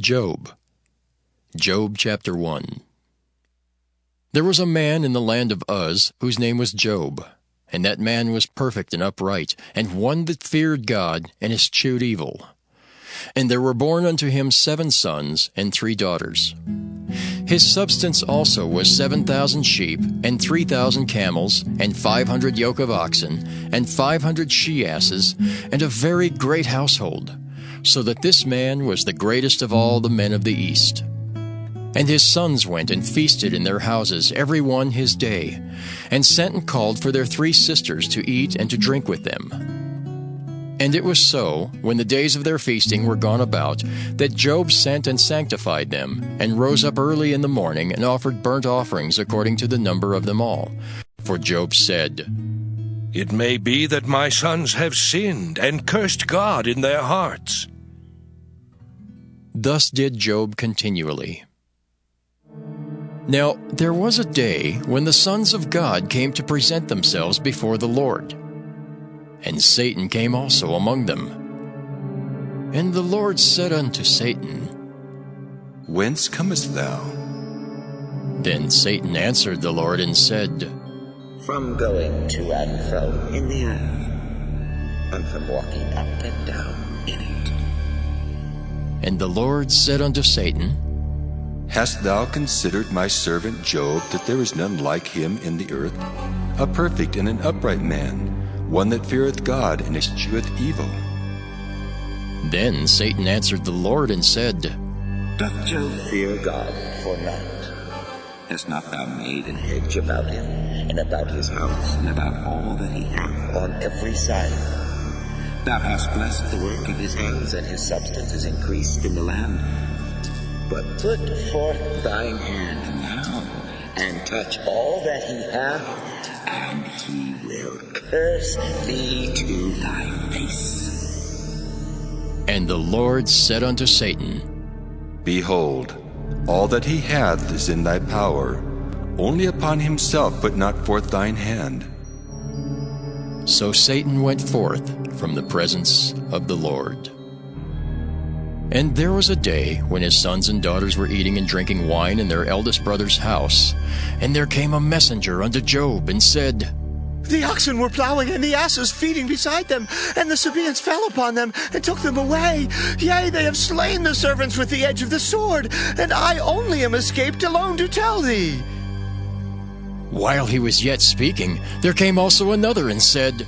Job. Job chapter 1. There was a man in the land of Uz whose name was Job, and that man was perfect and upright, and one that feared God and eschewed evil. And there were born unto him 7 sons and 3 daughters. His substance also was 7,000 sheep, and 3,000 camels, and 500 yoke of oxen, and 500 she-asses, and a very great household, so that this man was the greatest of all the men of the east. And his sons went and feasted in their houses, every one his day, and sent and called for their 3 sisters to eat and to drink with them. And it was so, when the days of their feasting were gone about, that Job sent and sanctified them, and rose up early in the morning, and offered burnt offerings according to the number of them all. For Job said, "It may be that my sons have sinned, and cursed God in their hearts." Thus did Job continually. Now there was a day when the sons of God came to present themselves before the Lord. And Satan came also among them. And the Lord said unto Satan, "Whence comest thou?" Then Satan answered the Lord and said, "From going to and fro in the earth, and from walking up and down in it." And the Lord said unto Satan, "Hast thou considered my servant Job, that there is none like him in the earth, a perfect and an upright man, one that feareth God and escheweth evil?" Then Satan answered the Lord and said, "Doth Job fear God for naught? Hast not thou made an hedge about him, and about his house, and about all that he hath on every side? Thou hast blessed the work of his hands, and his substance is increased in the land. But put forth thine hand now, and touch all that he hath, and he will curse thee to thy face." And the Lord said unto Satan, "Behold, all that he hath is in thy power. Only upon himself put not forth thine hand." So Satan went forth from the presence of the Lord. And there was a day when his sons and daughters were eating and drinking wine in their eldest brother's house. And there came a messenger unto Job, and said, "The oxen were plowing, and the asses feeding beside them, and the Sabaeans fell upon them, and took them away. Yea, they have slain the servants with the edge of the sword, and I only am escaped alone to tell thee." While he was yet speaking, there came also another, and said,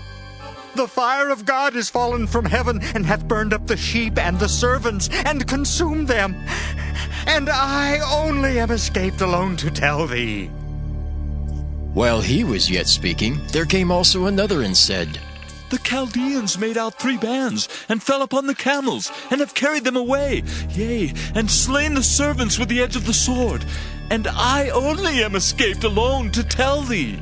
"The fire of God is fallen from heaven, and hath burned up the sheep and the servants, and consumed them. And I only am escaped alone to tell thee." While he was yet speaking, there came also another, and said, "The Chaldeans made out 3 bands, and fell upon the camels, and have carried them away, yea, and slain the servants with the edge of the sword. And I only am escaped alone to tell thee."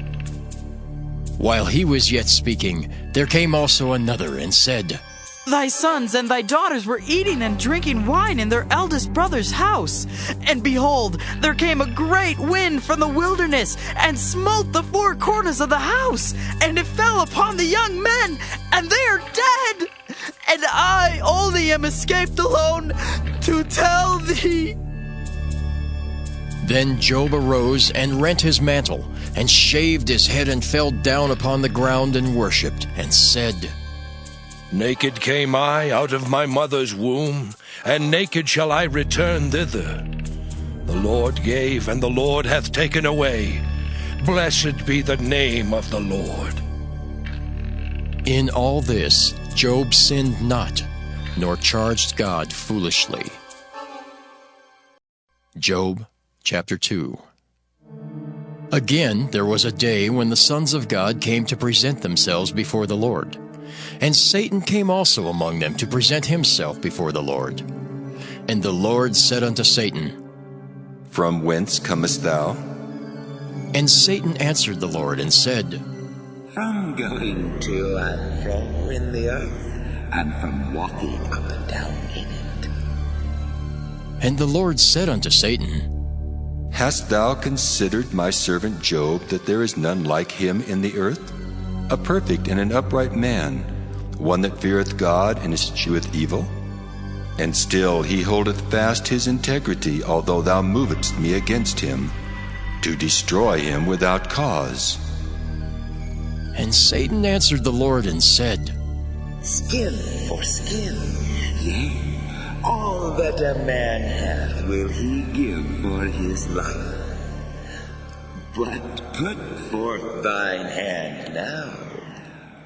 While he was yet speaking, there came also another, and said, "Thy sons and thy daughters were eating and drinking wine in their eldest brother's house. And behold, there came a great wind from the wilderness, and smote the 4 corners of the house, and it fell upon the young men, and they are dead. And I only am escaped alone to tell thee." Then Job arose and rent his mantle, and shaved his head, and fell down upon the ground, and worshipped, and said, "Naked came I out of my mother's womb, and naked shall I return thither. The Lord gave, and the Lord hath taken away. Blessed be the name of the Lord." In all this Job sinned not, nor charged God foolishly. Job chapter 2. Again there was a day when the sons of God came to present themselves before the Lord. And Satan came also among them to present himself before the Lord. And the Lord said unto Satan, "From whence comest thou?" And Satan answered the Lord and said, "From going to and fro in the earth, and from walking up and down in it." And the Lord said unto Satan, "Hast thou considered my servant Job, that there is none like him in the earth, a perfect and an upright man, one that feareth God and escheweth evil?" And still he holdeth fast his integrity, although thou movest me against him, to destroy him without cause. And Satan answered the Lord and said, Skin for skin, yea, all that a man hath will he give for his life. But put forth thine hand now,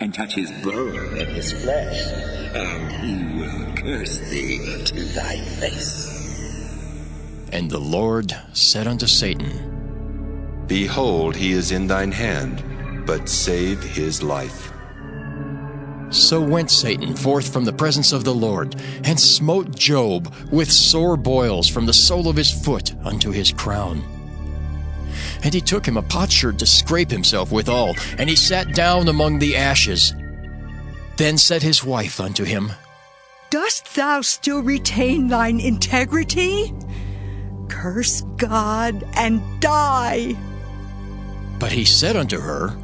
and touch his bone and his flesh, and he will curse thee to thy face. And the Lord said unto Satan, Behold, he is in thine hand, but save his life. So went Satan forth from the presence of the Lord, and smote Job with sore boils from the sole of his foot unto his crown. And he took him a potsherd to scrape himself withal, and he sat down among the ashes. Then said his wife unto him, Dost thou still retain thine integrity? Curse God and die. But he said unto her,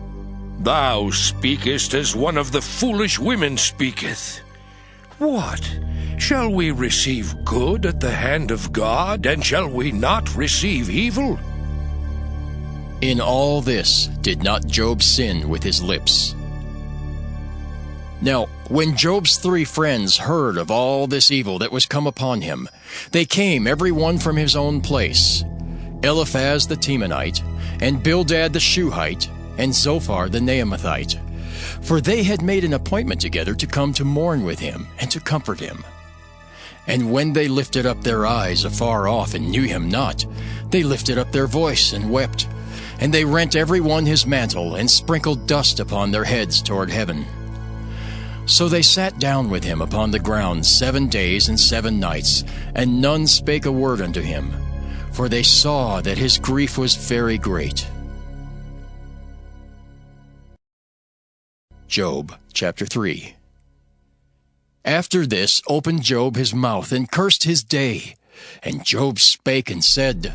Thou speakest as one of the foolish women speaketh. What? Shall we receive good at the hand of God, and shall we not receive evil? In all this did not Job sin with his lips. Now, when Job's 3 friends heard of all this evil that was come upon him, they came every one from his own place, Eliphaz the Temanite, and Bildad the Shuhite, and Zophar the Naamathite, for they had made an appointment together to come to mourn with him and to comfort him. And when they lifted up their eyes afar off and knew him not, they lifted up their voice and wept, and they rent every one his mantle, and sprinkled dust upon their heads toward heaven. So they sat down with him upon the ground 7 days and 7 nights, and none spake a word unto him, for they saw that his grief was very great. Job chapter 3. After this opened Job his mouth, and cursed his day. And Job spake and said,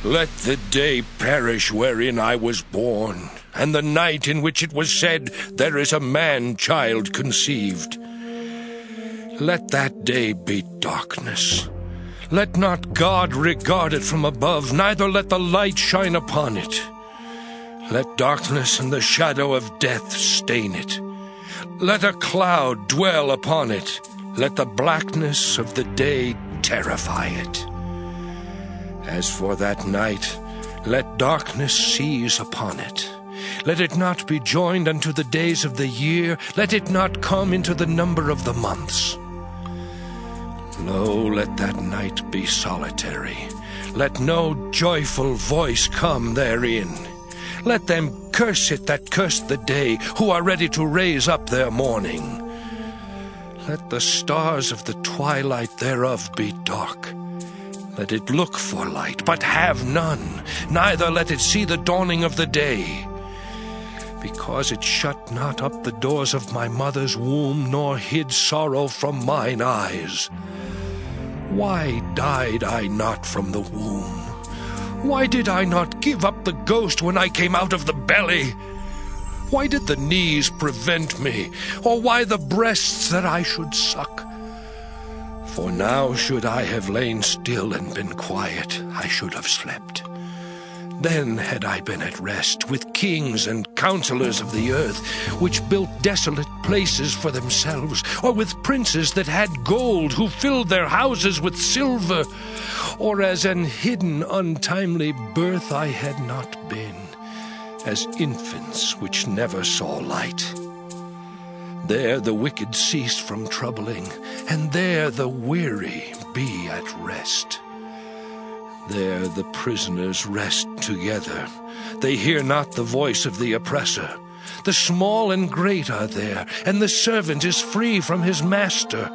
Let the day perish wherein I was born, and the night in which it was said, There is a man-child conceived. Let that day be darkness. Let not God regard it from above, neither let the light shine upon it. Let darkness and the shadow of death stain it. Let a cloud dwell upon it. Let the blackness of the day terrify it. As for that night, let darkness seize upon it. Let it not be joined unto the days of the year. Let it not come into the number of the months. Lo, let that night be solitary. Let no joyful voice come therein. Let them curse it that curse the day, who are ready to raise up their mourning. Let the stars of the twilight thereof be dark. Let it look for light, but have none, neither let it see the dawning of the day. Because it shut not up the doors of my mother's womb, nor hid sorrow from mine eyes. Why died I not from the womb? Why did I not give up the ghost when I came out of the belly? Why did the knees prevent me, or why the breasts that I should suck? For now should I have lain still and been quiet, I should have slept. Then had I been at rest with kings and counselors of the earth, which built desolate places for themselves, or with princes that had gold, who filled their houses with silver, or as an hidden untimely birth I had not been, as infants which never saw light. There the wicked cease from troubling, and there the weary be at rest. There the prisoners rest together. They hear not the voice of the oppressor. The small and great are there, and the servant is free from his master.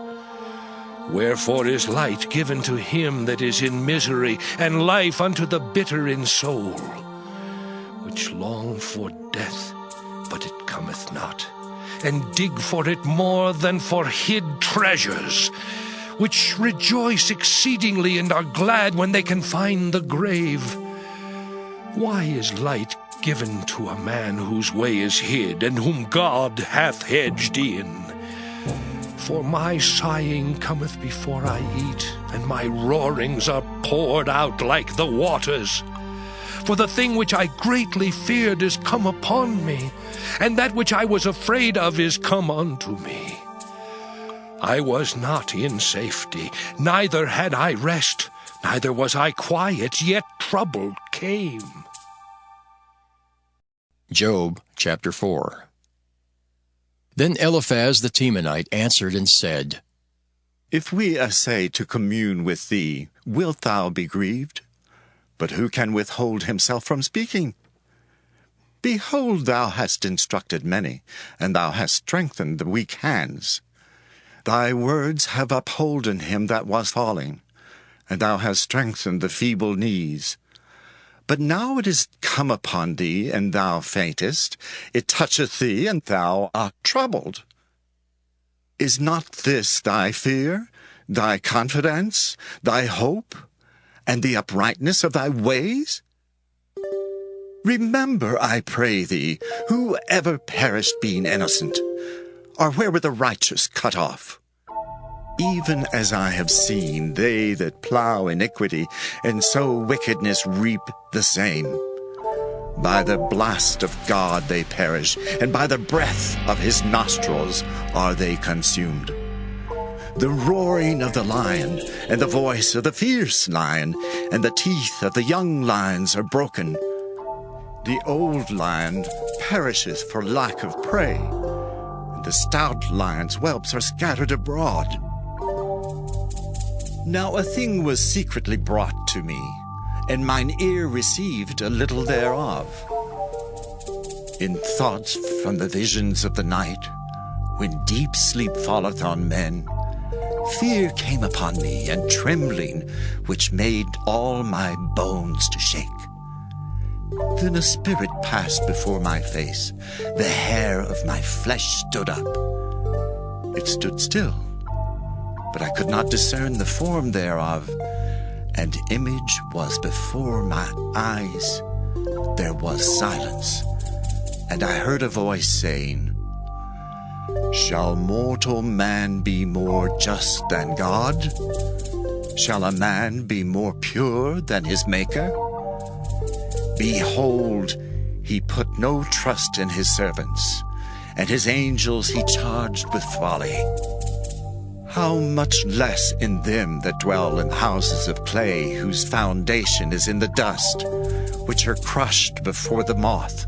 Wherefore is light given to him that is in misery, and life unto the bitter in soul, which long for death, but it cometh not, and dig for it more than for hid treasures, which rejoice exceedingly and are glad when they can find the grave. Why is light given to a man whose way is hid, and whom God hath hedged in? For my sighing cometh before I eat, and my roarings are poured out like the waters. For the thing which I greatly feared is come upon me, and that which I was afraid of is come unto me. I was not in safety, neither had I rest, neither was I quiet, yet trouble came. Job chapter 4. Then Eliphaz the Temanite answered and said, If we essay to commune with thee, wilt thou be grieved? But who can withhold himself from speaking? Behold, thou hast instructed many, and thou hast strengthened the weak hands. Thy words have upholden him that was falling, and thou hast strengthened the feeble knees. But now it is come upon thee, and thou faintest. It toucheth thee, and thou art troubled. Is not this thy fear, thy confidence, thy hope, and the uprightness of thy ways? Remember, I pray thee, who ever perished being innocent, or where were the righteous cut off? Even as I have seen they that plough iniquity, and sow wickedness reap the same. By the blast of God they perish, and by the breath of his nostrils are they consumed. The roaring of the lion, and the voice of the fierce lion, and the teeth of the young lions are broken. The old lion perisheth for lack of prey, and the stout lion's whelps are scattered abroad. Now a thing was secretly brought to me, and mine ear received a little thereof. In thoughts from the visions of the night, when deep sleep falleth on men, fear came upon me, and trembling, which made all my bones to shake. Then a spirit passed before my face, the hair of my flesh stood up. It stood still, but I could not discern the form thereof. An image was before my eyes. There was silence, and I heard a voice saying, Shall mortal man be more just than God? Shall a man be more pure than his Maker? Behold, he put no trust in his servants, and his angels he charged with folly. How much less in them that dwell in houses of clay, whose foundation is in the dust, which are crushed before the moth.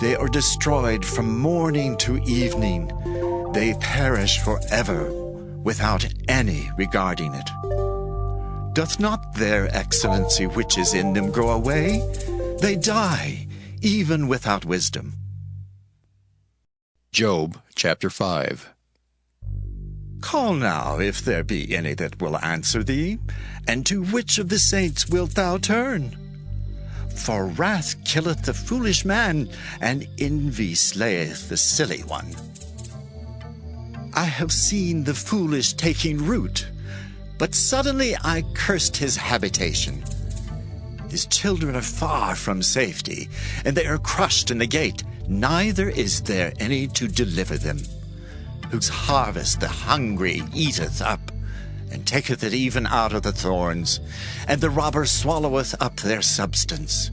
They are destroyed from morning to evening. They perish forever, without any regarding it. Doth not their excellency which is in them go away? They die, even without wisdom. Job chapter 5. Call now, if there be any that will answer thee, and to which of the saints wilt thou turn? For wrath killeth the foolish man, and envy slayeth the silly one. I have seen the foolish taking root, but suddenly I cursed his habitation. His children are far from safety, and they are crushed in the gate, neither is there any to deliver them. Whose harvest the hungry eateth up, and taketh it even out of the thorns, and the robber swalloweth up their substance.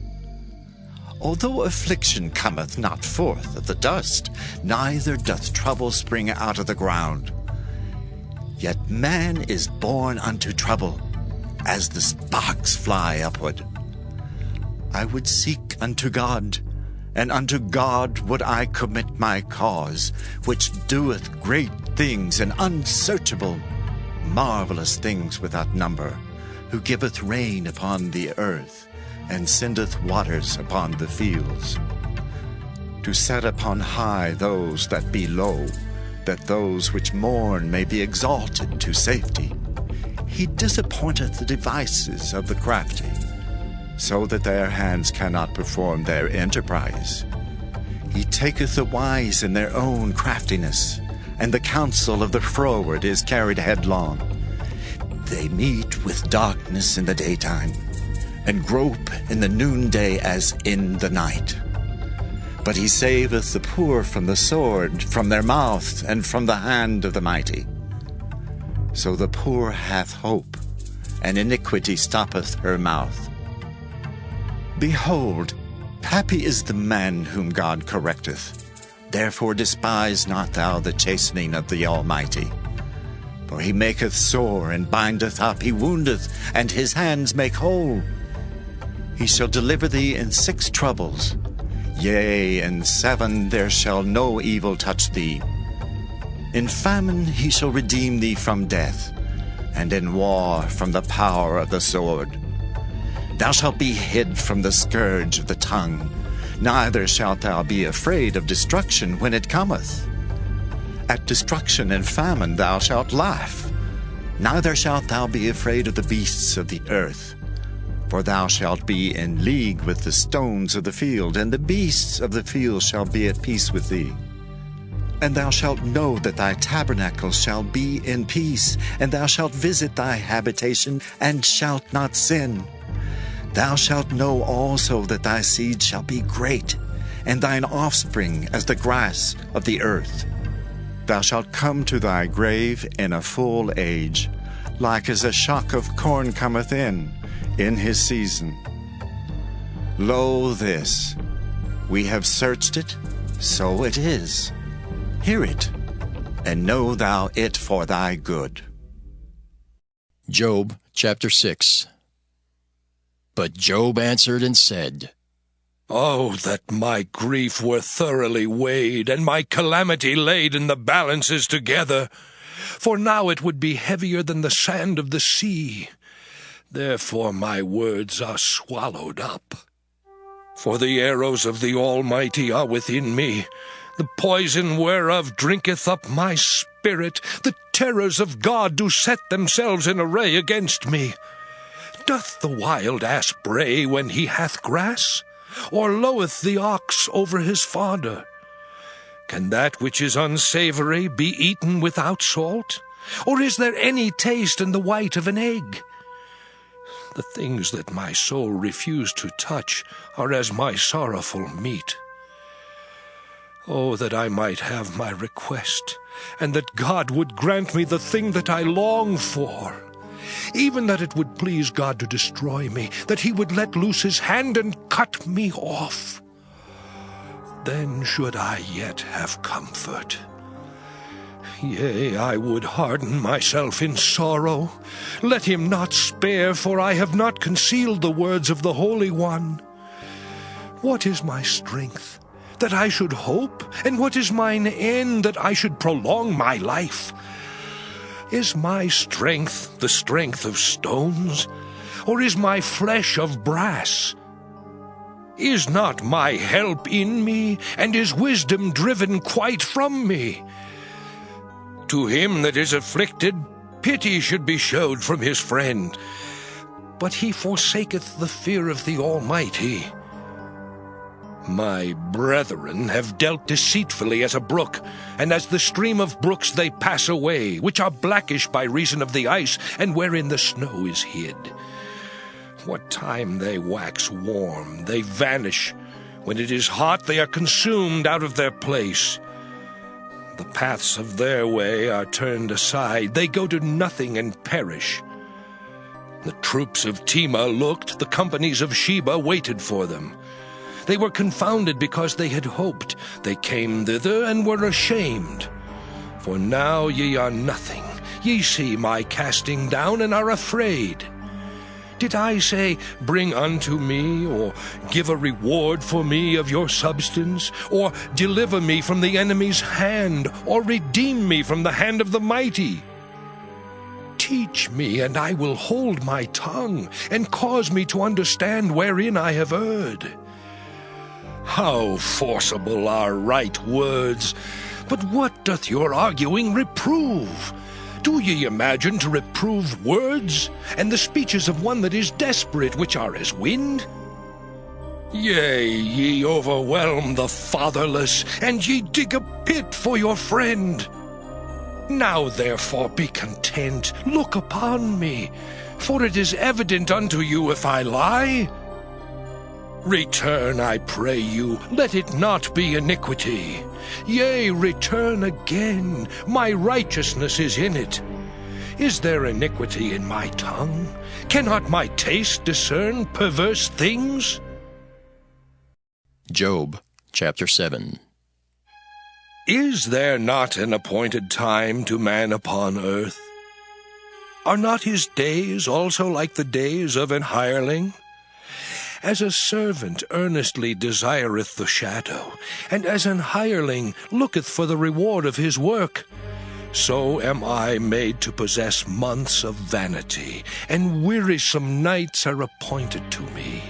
Although affliction cometh not forth of the dust, neither doth trouble spring out of the ground. Yet man is born unto trouble, as the sparks fly upward. I would seek unto God, and unto God would I commit my cause, which doeth great things and unsearchable, marvelous things without number, who giveth rain upon the earth, and sendeth waters upon the fields. To set upon high those that be low, that those which mourn may be exalted to safety. He disappointeth the devices of the crafty, so that their hands cannot perform their enterprise. He taketh the wise in their own craftiness, and the counsel of the froward is carried headlong. They meet with darkness in the daytime, and grope in the noonday as in the night. But he saveth the poor from the sword, from their mouth, and from the hand of the mighty. So the poor hath hope, and iniquity stoppeth her mouth. Behold, happy is the man whom God correcteth. Therefore despise not thou the chastening of the Almighty. For he maketh sore, and bindeth up, he woundeth, and his hands make whole. He shall deliver thee in 6 troubles. Yea, in 7 there shall no evil touch thee. In famine he shall redeem thee from death, and in war from the power of the sword. Thou shalt be hid from the scourge of the tongue, neither shalt thou be afraid of destruction when it cometh. At destruction and famine thou shalt laugh, neither shalt thou be afraid of the beasts of the earth. For thou shalt be in league with the stones of the field, and the beasts of the field shall be at peace with thee. And thou shalt know that thy tabernacle shall be in peace, and thou shalt visit thy habitation, and shalt not sin. Thou shalt know also that thy seed shall be great, and thine offspring as the grass of the earth. Thou shalt come to thy grave in a full age, like as a shock of corn cometh in his season. Lo, this, we have searched it, so it is. Hear it, and know thou it for thy good. Job chapter 6. But Job answered and said, Oh, that my grief were thoroughly weighed, and my calamity laid in the balances together! For now it would be heavier than the sand of the sea. Therefore my words are swallowed up. For the arrows of the Almighty are within me, the poison whereof drinketh up my spirit. The terrors of God do set themselves in array against me. Doth the wild ass bray when he hath grass? Or loweth the ox over his fodder? Can that which is unsavory be eaten without salt? Or is there any taste in the white of an egg? The things that my soul refused to touch are as my sorrowful meat. Oh, that I might have my request, and that God would grant me the thing that I long for. Even that it would please God to destroy me, that he would let loose his hand and cut me off. Then should I yet have comfort. Yea, I would harden myself in sorrow. Let him not spare, for I have not concealed the words of the Holy One. What is my strength, that I should hope? And what is mine end, that I should prolong my life? Is my strength the strength of stones, or is my flesh of brass? Is not my help in me, and is wisdom driven quite from me? To him that is afflicted, pity should be showed from his friend, but he forsaketh the fear of the Almighty. My brethren have dealt deceitfully as a brook, and as the stream of brooks they pass away, which are blackish by reason of the ice, and wherein the snow is hid. What time they wax warm, they vanish. When it is hot, they are consumed out of their place. The paths of their way are turned aside. They go to nothing and perish. The troops of Tema looked, the companies of Sheba waited for them. They were confounded because they had hoped. They came thither and were ashamed. For now ye are nothing. Ye see my casting down and are afraid. Did I say, Bring unto me, or give a reward for me of your substance, or deliver me from the enemy's hand, or redeem me from the hand of the mighty? Teach me, and I will hold my tongue, and cause me to understand wherein I have erred. How forcible are right words! But what doth your arguing reprove? Do ye imagine to reprove words, and the speeches of one that is desperate, which are as wind? Yea, ye overwhelm the fatherless, and ye dig a pit for your friend. Now therefore be content, look upon me, for it is evident unto you if I lie. Return, I pray you, let it not be iniquity. Yea, return again, my righteousness is in it. Is there iniquity in my tongue? Cannot my taste discern perverse things? Job chapter 7. Is there not an appointed time to man upon earth? Are not his days also like the days of an hireling? As a servant earnestly desireth the shadow, and as an hireling looketh for the reward of his work, so am I made to possess months of vanity, and wearisome nights are appointed to me.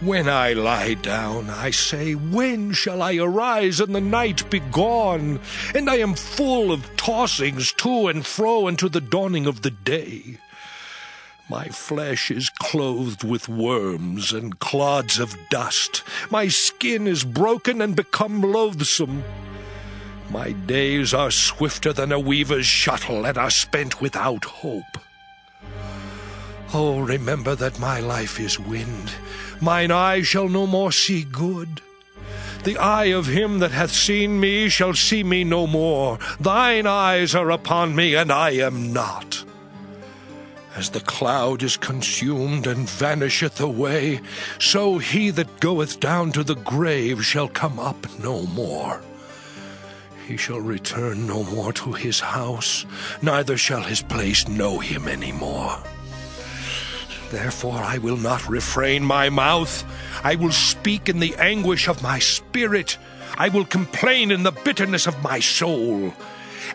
When I lie down, I say, when shall I arise and the night be gone? And I am full of tossings to and fro unto the dawning of the day. My flesh is clothed with worms and clods of dust. My skin is broken and become loathsome. My days are swifter than a weaver's shuttle, and are spent without hope. Oh, remember that my life is wind. Mine eye shall no more see good. The eye of him that hath seen me shall see me no more. Thine eyes are upon me, and I am not. As the cloud is consumed and vanisheth away, so he that goeth down to the grave shall come up no more. He shall return no more to his house, neither shall his place know him any more. Therefore I will not refrain my mouth. I will speak in the anguish of my spirit. I will complain in the bitterness of my soul.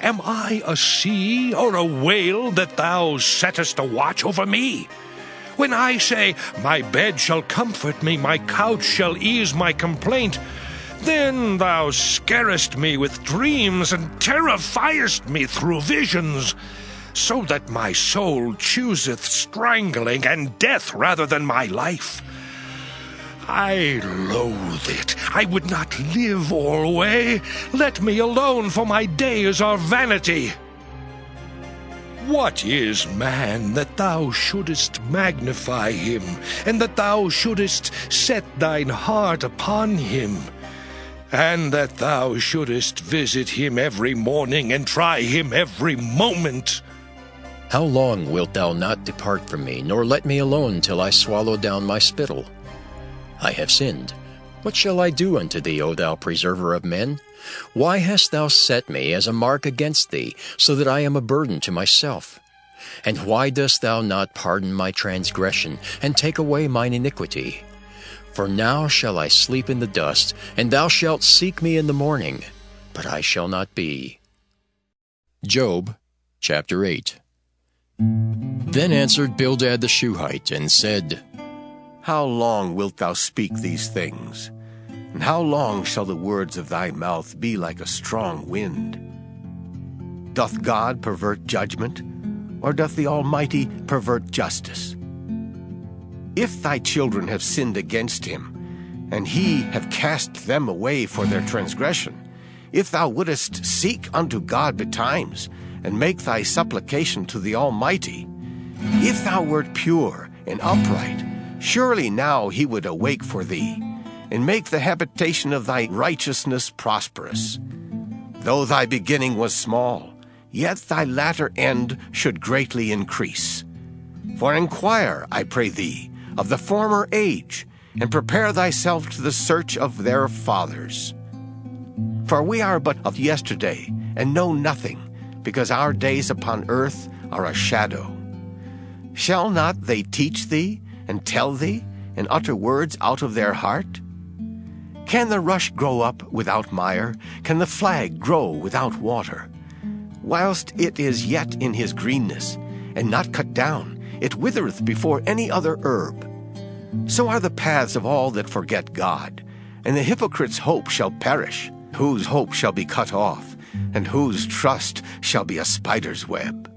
Am I a sea or a whale that thou settest a watch over me? When I say, my bed shall comfort me, my couch shall ease my complaint, then thou scarest me with dreams and terrifiest me through visions, so that my soul chooseth strangling and death rather than my life. I loathe it. I would not live alway. Let me alone, for my days are vanity. What is man that thou shouldest magnify him, and that thou shouldest set thine heart upon him, and that thou shouldest visit him every morning and try him every moment? How long wilt thou not depart from me, nor let me alone till I swallow down my spittle? I have sinned. What shall I do unto thee, O thou preserver of men? Why hast thou set me as a mark against thee, so that I am a burden to myself? And why dost thou not pardon my transgression, and take away mine iniquity? For now shall I sleep in the dust, and thou shalt seek me in the morning, but I shall not be. Job chapter 8. Then answered Bildad the Shuhite, and said, How long wilt thou speak these things? And how long shall the words of thy mouth be like a strong wind? Doth God pervert judgment, or doth the Almighty pervert justice? If thy children have sinned against him, and he have cast them away for their transgression, if thou wouldest seek unto God betimes, and make thy supplication to the Almighty, if thou wert pure and upright, surely now he would awake for thee, and make the habitation of thy righteousness prosperous. Though thy beginning was small, yet thy latter end should greatly increase. For inquire, I pray thee, of the former age, and prepare thyself to the search of their fathers. For we are but of yesterday, and know nothing, because our days upon earth are a shadow. Shall not they teach thee, and tell thee, and utter words out of their heart? Can the rush grow up without mire? Can the flag grow without water? Whilst it is yet in his greenness, and not cut down, it withereth before any other herb. So are the paths of all that forget God, and the hypocrite's hope shall perish, whose hope shall be cut off, and whose trust shall be a spider's web.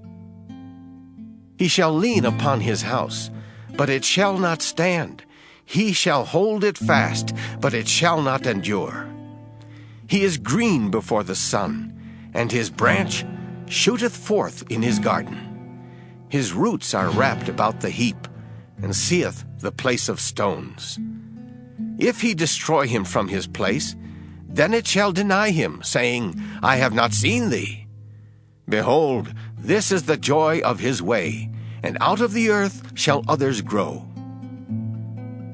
He shall lean upon his house, but it shall not stand. He shall hold it fast, but it shall not endure. He is green before the sun, and his branch shooteth forth in his garden. His roots are wrapped about the heap, and seeth the place of stones. If he destroy him from his place, then it shall deny him, saying, I have not seen thee. Behold, this is the joy of his way, and out of the earth shall others grow.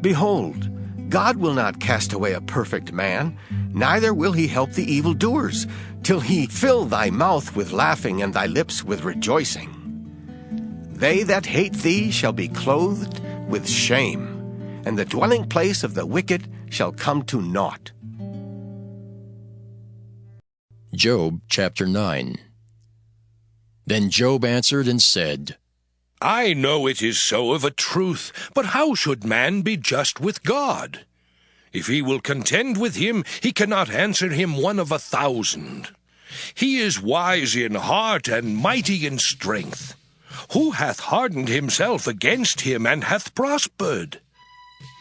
Behold, God will not cast away a perfect man, neither will he help the evildoers, till he fill thy mouth with laughing and thy lips with rejoicing. They that hate thee shall be clothed with shame, and the dwelling place of the wicked shall come to naught. Job chapter 9. Then Job answered and said, I know it is so of a truth, but how should man be just with God? If he will contend with him, he cannot answer him 1 of 1,000. He is wise in heart and mighty in strength. Who hath hardened himself against him, and hath prospered?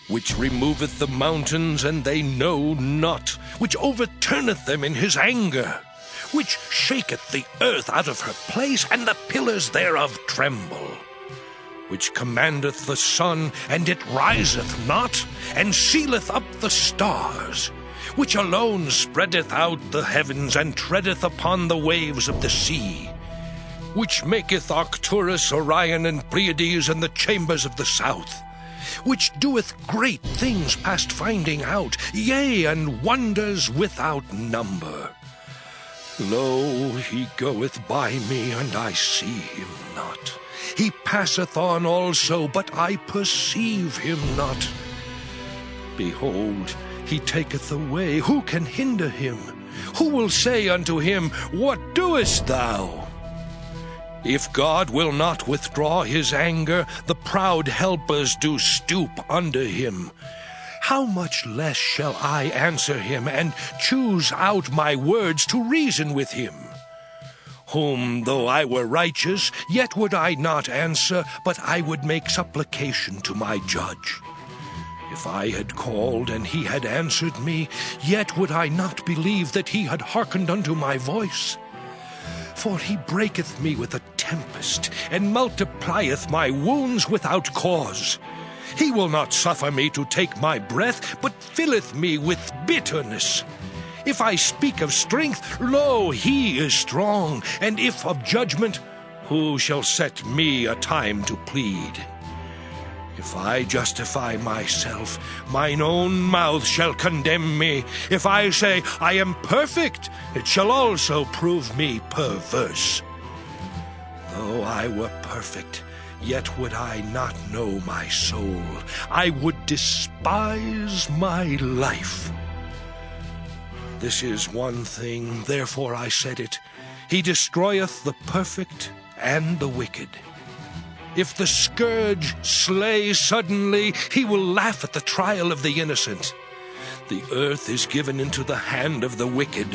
Which removeth the mountains, and they know not, which overturneth them in his anger, which shaketh the earth out of her place, and the pillars thereof tremble, which commandeth the sun, and it riseth not, and sealeth up the stars, which alone spreadeth out the heavens, and treadeth upon the waves of the sea, which maketh Arcturus, Orion, and Pleiades, and the chambers of the south, which doeth great things past finding out, yea, and wonders without number. Lo, he goeth by me, and I see him not. He passeth on also, but I perceive him not. Behold, he taketh away. Who can hinder him? Who will say unto him, What doest thou? If God will not withdraw his anger, the proud helpers do stoop under him. How much less shall I answer him, and choose out my words to reason with him? Whom, though I were righteous, yet would I not answer, but I would make supplication to my judge. If I had called, and he had answered me, yet would I not believe that he had hearkened unto my voice. For he breaketh me with a tempest, and multiplieth my wounds without cause. He will not suffer me to take my breath, but filleth me with bitterness. If I speak of strength, lo, he is strong, and if of judgment, who shall set me a time to plead? If I justify myself, mine own mouth shall condemn me. If I say, I am perfect, it shall also prove me perverse. Though I were perfect, yet would I not know my soul. I would despise my life. This is one thing, therefore I said it. He destroyeth the perfect and the wicked. If the scourge slay suddenly, he will laugh at the trial of the innocent. The earth is given into the hand of the wicked.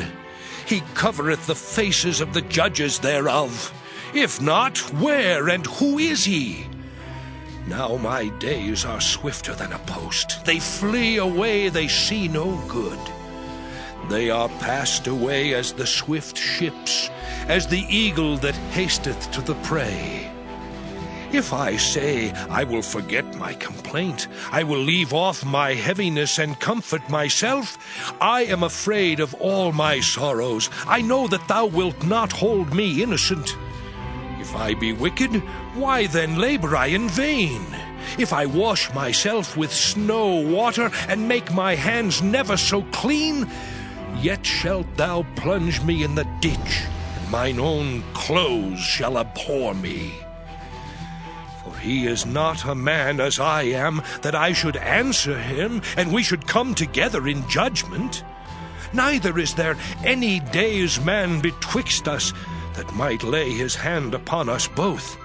He covereth the faces of the judges thereof. If not, where and who is he? Now my days are swifter than a post. They flee away, they see no good. They are passed away as the swift ships, as the eagle that hasteth to the prey. If I say, I will forget my complaint, I will leave off my heaviness and comfort myself, I am afraid of all my sorrows. I know that thou wilt not hold me innocent. If I be wicked, why then labor I in vain? If I wash myself with snow water, and make my hands never so clean, yet shalt thou plunge me in the ditch, and mine own clothes shall abhor me. For he is not a man as I am, that I should answer him, and we should come together in judgment. Neither is there any day's man betwixt us, that might lay his hand upon us both.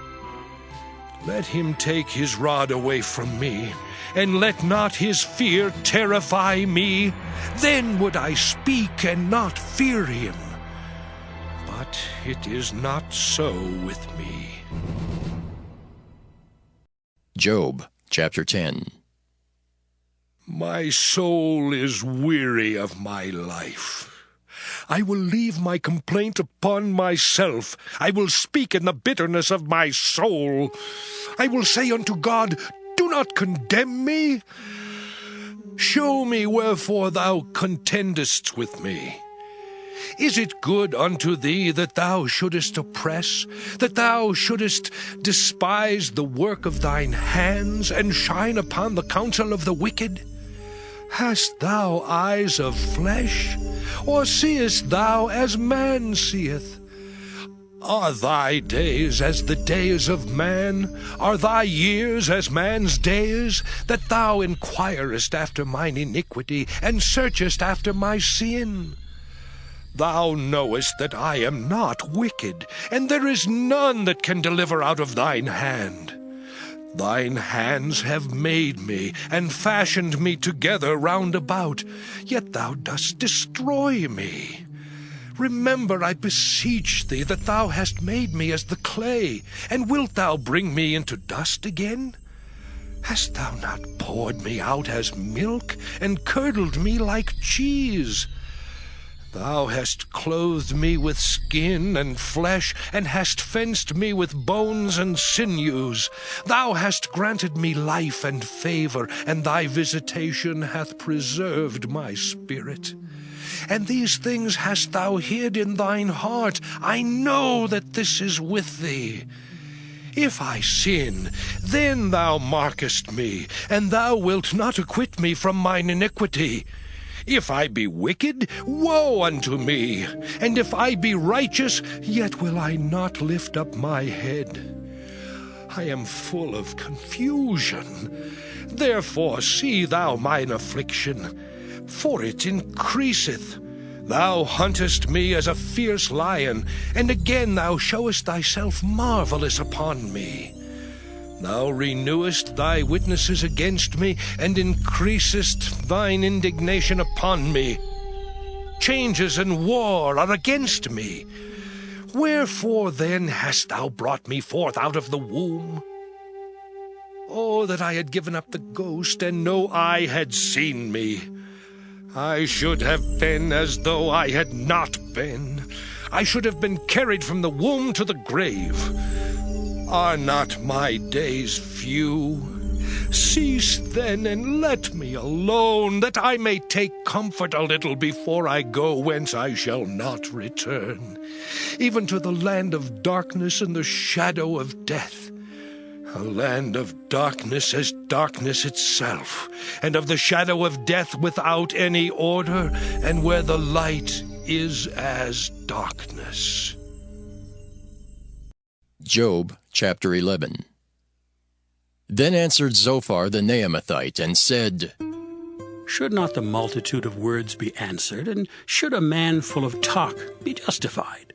Let him take his rod away from me, and let not his fear terrify me. Then would I speak and not fear him. But it is not so with me. Job chapter 10. My soul is weary of my life. I will leave my complaint upon myself. I will speak in the bitterness of my soul. I will say unto God, Do not condemn me. Show me wherefore thou contendest with me. Is it good unto thee that thou shouldest oppress, that thou shouldest despise the work of thine hands, and shine upon the counsel of the wicked? Hast thou eyes of flesh, or seest thou as man seeth? Are thy days as the days of man? Are thy years as man's days? That thou inquirest after mine iniquity, and searchest after my sin? Thou knowest that I am not wicked, and there is none that can deliver out of thine hand. Thine hands have made me, and fashioned me together round about, yet thou dost destroy me. Remember, I beseech thee, that thou hast made me as the clay, and wilt thou bring me into dust again? Hast thou not poured me out as milk, and curdled me like cheese? Thou hast clothed me with skin and flesh, and hast fenced me with bones and sinews. Thou hast granted me life and favor, and thy visitation hath preserved my spirit. And these things hast thou hid in thine heart. I know that this is with thee. If I sin, then thou markest me, and thou wilt not acquit me from mine iniquity. If I be wicked, woe unto me! And if I be righteous, yet will I not lift up my head. I am full of confusion. Therefore see thou mine affliction, for it increaseth. Thou huntest me as a fierce lion, and again thou showest thyself marvelous upon me. Thou renewest thy witnesses against me, and increasest thine indignation upon me. Changes and war are against me. Wherefore then hast thou brought me forth out of the womb? Oh, that I had given up the ghost, and no eye had seen me. I should have been as though I had not been. I should have been carried from the womb to the grave. Are not my days few? Cease then, and let me alone, that I may take comfort a little before I go whence I shall not return, even to the land of darkness and the shadow of death. A land of darkness as darkness itself, and of the shadow of death without any order, and where the light is as darkness. Job chapter 11. Then answered Zophar the Naamathite, and said, Should not the multitude of words be answered, and should a man full of talk be justified?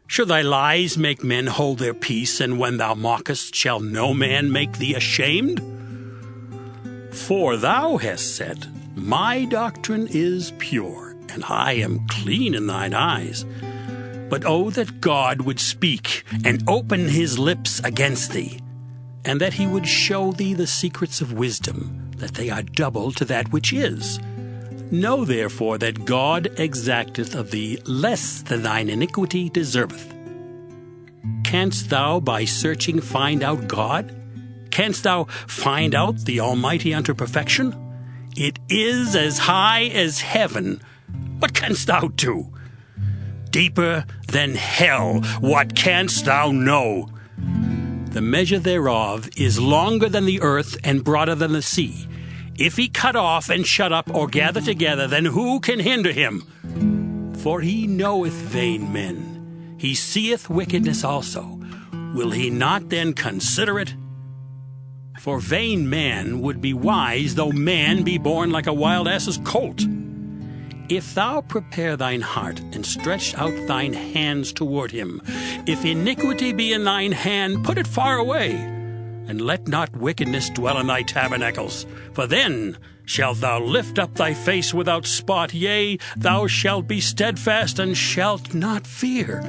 Should thy lies make men hold their peace, and when thou mockest, shall no man make thee ashamed? For thou hast said, My doctrine is pure, and I am clean in thine eyes. But oh, that God would speak, and open his lips against thee, and that he would show thee the secrets of wisdom, that they are double to that which is. Know therefore that God exacteth of thee less than thine iniquity deserveth. Canst thou by searching find out God? Canst thou find out the Almighty unto perfection? It is as high as heaven. What canst thou do? Deeper than hell. What canst thou know? The measure thereof is longer than the earth, and broader than the sea. If he cut off and shut up or gather together, then who can hinder him? For he knoweth vain men. He seeth wickedness also. Will he not then consider it? For vain man would be wise, though man be born like a wild ass's colt. If thou prepare thine heart, and stretch out thine hands toward him, if iniquity be in thine hand, put it far away, and let not wickedness dwell in thy tabernacles. For then shalt thou lift up thy face without spot, yea, thou shalt be steadfast, and shalt not fear,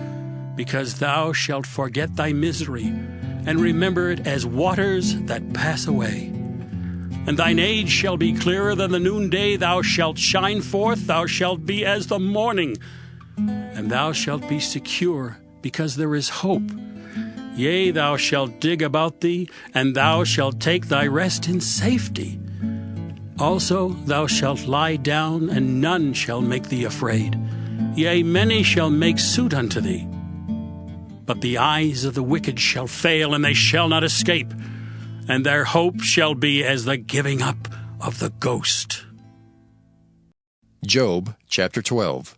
because thou shalt forget thy misery, and remember it as waters that pass away. And thine age shall be clearer than the noonday. Thou shalt shine forth, thou shalt be as the morning, and thou shalt be secure, because there is hope. Yea, thou shalt dig about thee, and thou shalt take thy rest in safety. Also thou shalt lie down, and none shall make thee afraid. Yea, many shall make suit unto thee. But the eyes of the wicked shall fail, and they shall not escape, and their hope shall be as the giving up of the ghost. Job chapter 12.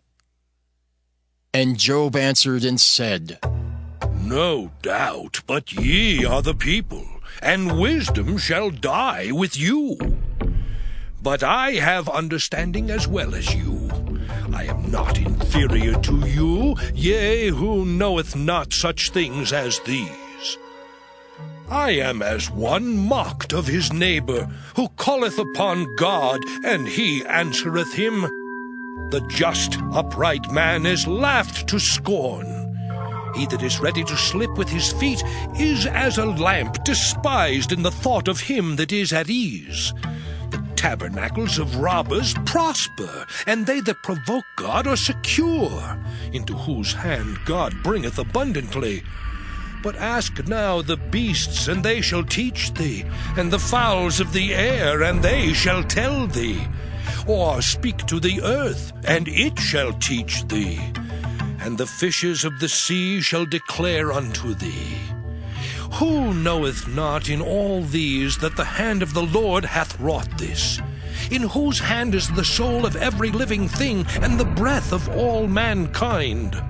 And Job answered and said, No doubt, but ye are the people, and wisdom shall die with you. But I have understanding as well as you. I am not inferior to you, yea, who knoweth not such things as these. I am as one mocked of his neighbor, who calleth upon God, and he answereth him. The just, upright man is laughed to scorn. He that is ready to slip with his feet is as a lamp despised in the thought of him that is at ease. The tabernacles of robbers prosper, and they that provoke God are secure, into whose hand God bringeth abundantly. But ask now the beasts, and they shall teach thee, and the fowls of the air, and they shall tell thee. Or speak to the earth, and it shall teach thee. And the fishes of the sea shall declare unto thee. Who knoweth not in all these that the hand of the Lord hath wrought this? In whose hand is the soul of every living thing, and the breath of all mankind?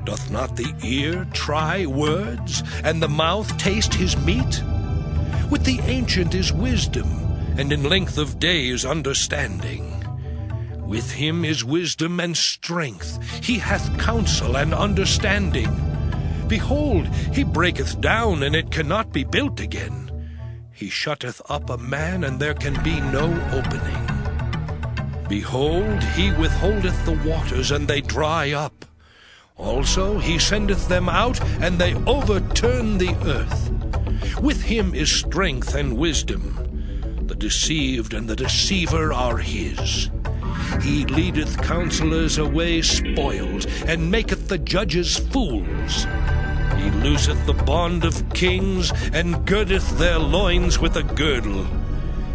Doth not the ear try words, and the mouth taste his meat? With the ancient is wisdom, and in length of days understanding. With him is wisdom and strength. He hath counsel and understanding. Behold, he breaketh down, and it cannot be built again. He shutteth up a man, and there can be no opening. Behold, he withholdeth the waters, and they dry up. Also he sendeth them out, and they overturn the earth. With him is strength and wisdom. The deceived and the deceiver are his. He leadeth counselors away spoiled, and maketh the judges fools. He looseth the bond of kings, and girdeth their loins with a girdle.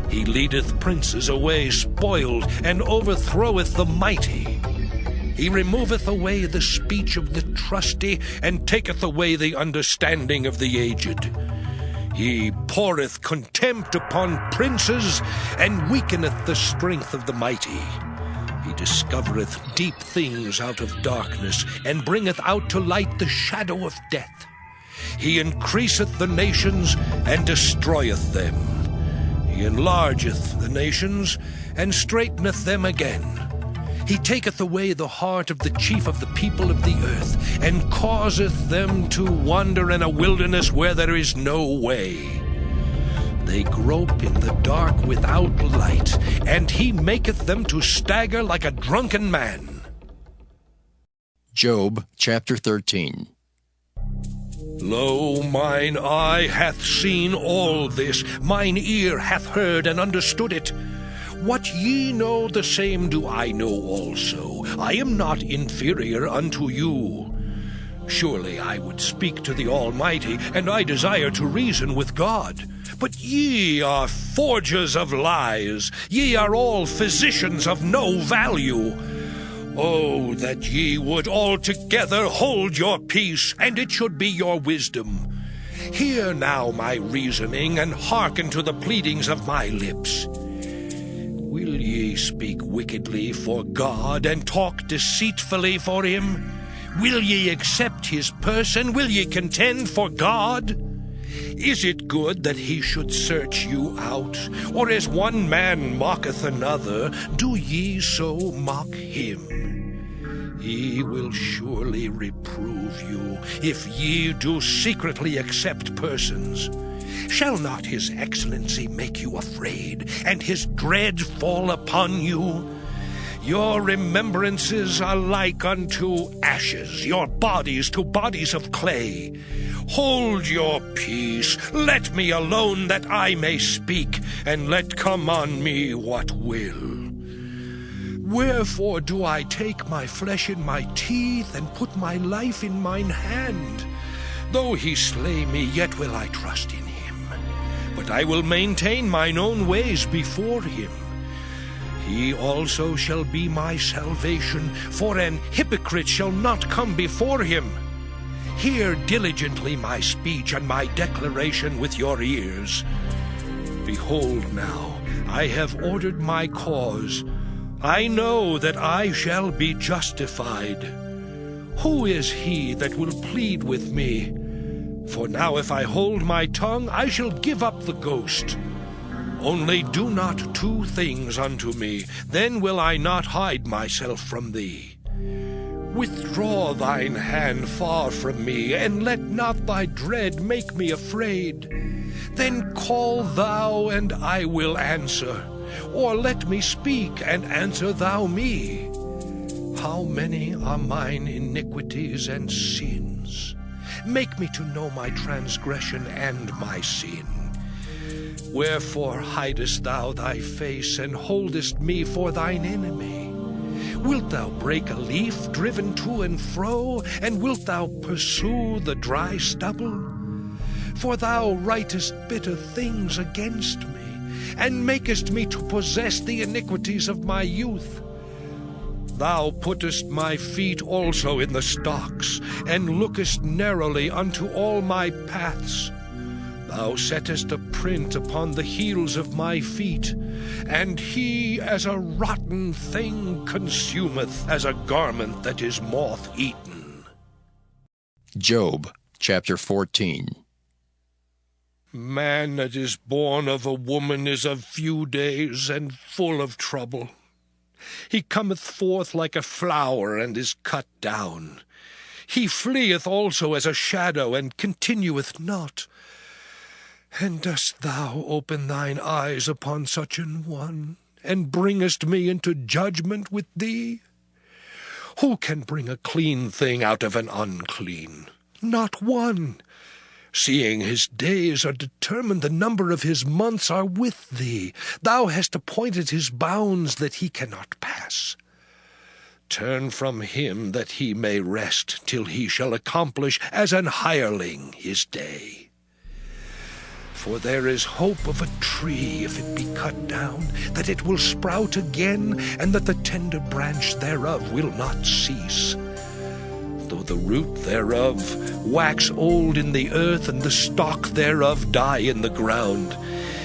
He leadeth princes away spoiled, and overthroweth the mighty. He removeth away the speech of the trusty, and taketh away the understanding of the aged. He poureth contempt upon princes, and weakeneth the strength of the mighty. He discovereth deep things out of darkness, and bringeth out to light the shadow of death. He increaseth the nations, and destroyeth them. He enlargeth the nations, and straightneth them again. He taketh away the heart of the chief of the people of the earth, and causeth them to wander in a wilderness where there is no way. They grope in the dark without light, and he maketh them to stagger like a drunken man. Job chapter 13. Lo, mine eye hath seen all this, mine ear hath heard and understood it. What ye know, the same do I know also. I am not inferior unto you. Surely I would speak to the Almighty, and I desire to reason with God. But ye are forgers of lies. Ye are all physicians of no value. Oh, that ye would altogether hold your peace, and it should be your wisdom. Hear now my reasoning, and hearken to the pleadings of my lips. Will ye speak wickedly for God, and talk deceitfully for him? Will ye accept his person? Will ye contend for God? Is it good that he should search you out? Or as one man mocketh another, do ye so mock him? He will surely reprove you, if ye do secretly accept persons. Shall not his excellency make you afraid, and his dread fall upon you? Your remembrances are like unto ashes, your bodies to bodies of clay. Hold your peace, let me alone that I may speak, and let come on me what will. Wherefore do I take my flesh in my teeth, and put my life in mine hand? Though he slay me, yet will I trust in him. But I will maintain mine own ways before him. He also shall be my salvation, for an hypocrite shall not come before him. Hear diligently my speech and my declaration with your ears. Behold now, I have ordered my cause. I know that I shall be justified. Who is he that will plead with me? For now if I hold my tongue, I shall give up the ghost. Only do not two things unto me, then will I not hide myself from thee. Withdraw thine hand far from me, and let not thy dread make me afraid. Then call thou, and I will answer, or let me speak, and answer thou me. How many are mine iniquities and sins? Make me to know my transgression and my sin. Wherefore hidest thou thy face, and holdest me for thine enemy? Wilt thou break a leaf driven to and fro, and wilt thou pursue the dry stubble? For thou writest bitter things against me, and makest me to possess the iniquities of my youth. Thou puttest my feet also in the stocks, and lookest narrowly unto all my paths. Thou settest a print upon the heels of my feet, and he as a rotten thing consumeth, as a garment that is moth-eaten. Job chapter 14. Man that is born of a woman is of few days, and full of trouble. He cometh forth like a flower, and is cut down. He fleeth also as a shadow, and continueth not. And dost thou open thine eyes upon such an one, and bringest me into judgment with thee? Who can bring a clean thing out of an unclean? Not one. Seeing his days are determined, the number of his months are with thee. Thou hast appointed his bounds that he cannot pass. Turn from him that he may rest, till he shall accomplish as an hireling his day. For there is hope of a tree, if it be cut down, that it will sprout again, and that the tender branch thereof will not cease. Though the root thereof wax old in the earth, and the stalk thereof die in the ground,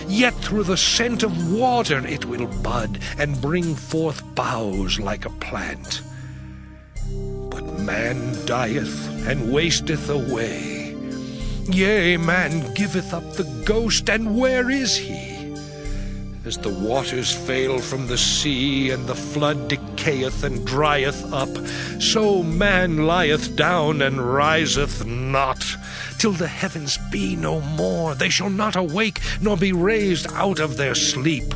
yet through the scent of water it will bud, and bring forth boughs like a plant. But man dieth, and wasteth away. Yea, man giveth up the ghost, and where is he? As the waters fail from the sea, and the flood decayeth and drieth up, so man lieth down and riseth not, till the heavens be no more. They shall not awake, nor be raised out of their sleep.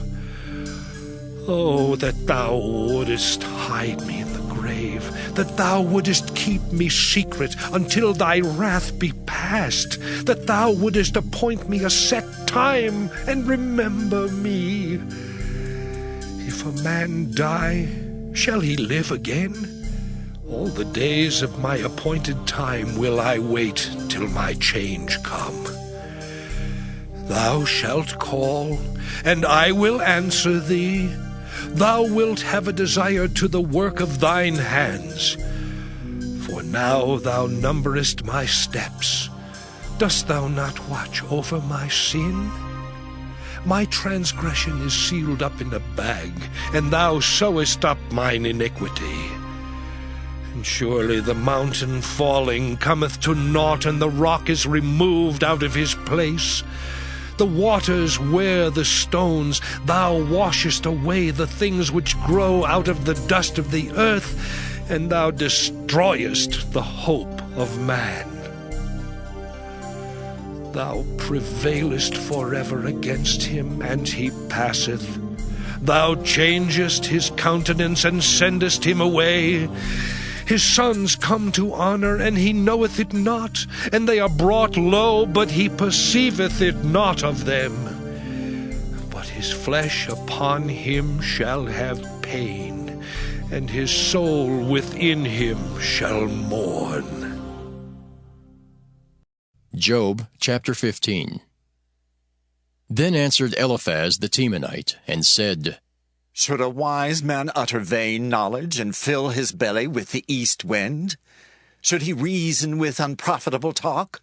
Oh, that thou wouldest hide me in the grave, that thou wouldest keep me secret until thy wrath be past, that thou wouldest appoint me a set time, and remember me. If a man die, shall he live again? All the days of my appointed time will I wait till my change come. Thou shalt call, and I will answer thee. Thou wilt have a desire to the work of thine hands. For now thou numberest my steps. Dost thou not watch over my sin? My transgression is sealed up in a bag, and thou sewest up mine iniquity. And surely the mountain falling cometh to naught, and the rock is removed out of his place. The waters wear the stones. Thou washest away the things which grow out of the dust of the earth, and thou destroyest the hope of man. Thou prevailest forever against him, and he passeth. Thou changest his countenance, and sendest him away. His sons come to honor, and he knoweth it not, and they are brought low, but he perceiveth it not of them. But his flesh upon him shall have pain, and his soul within him shall mourn. Job chapter 15. Then answered Eliphaz the Temanite, and said, Should a wise man utter vain knowledge, and fill his belly with the east wind? Should he reason with unprofitable talk,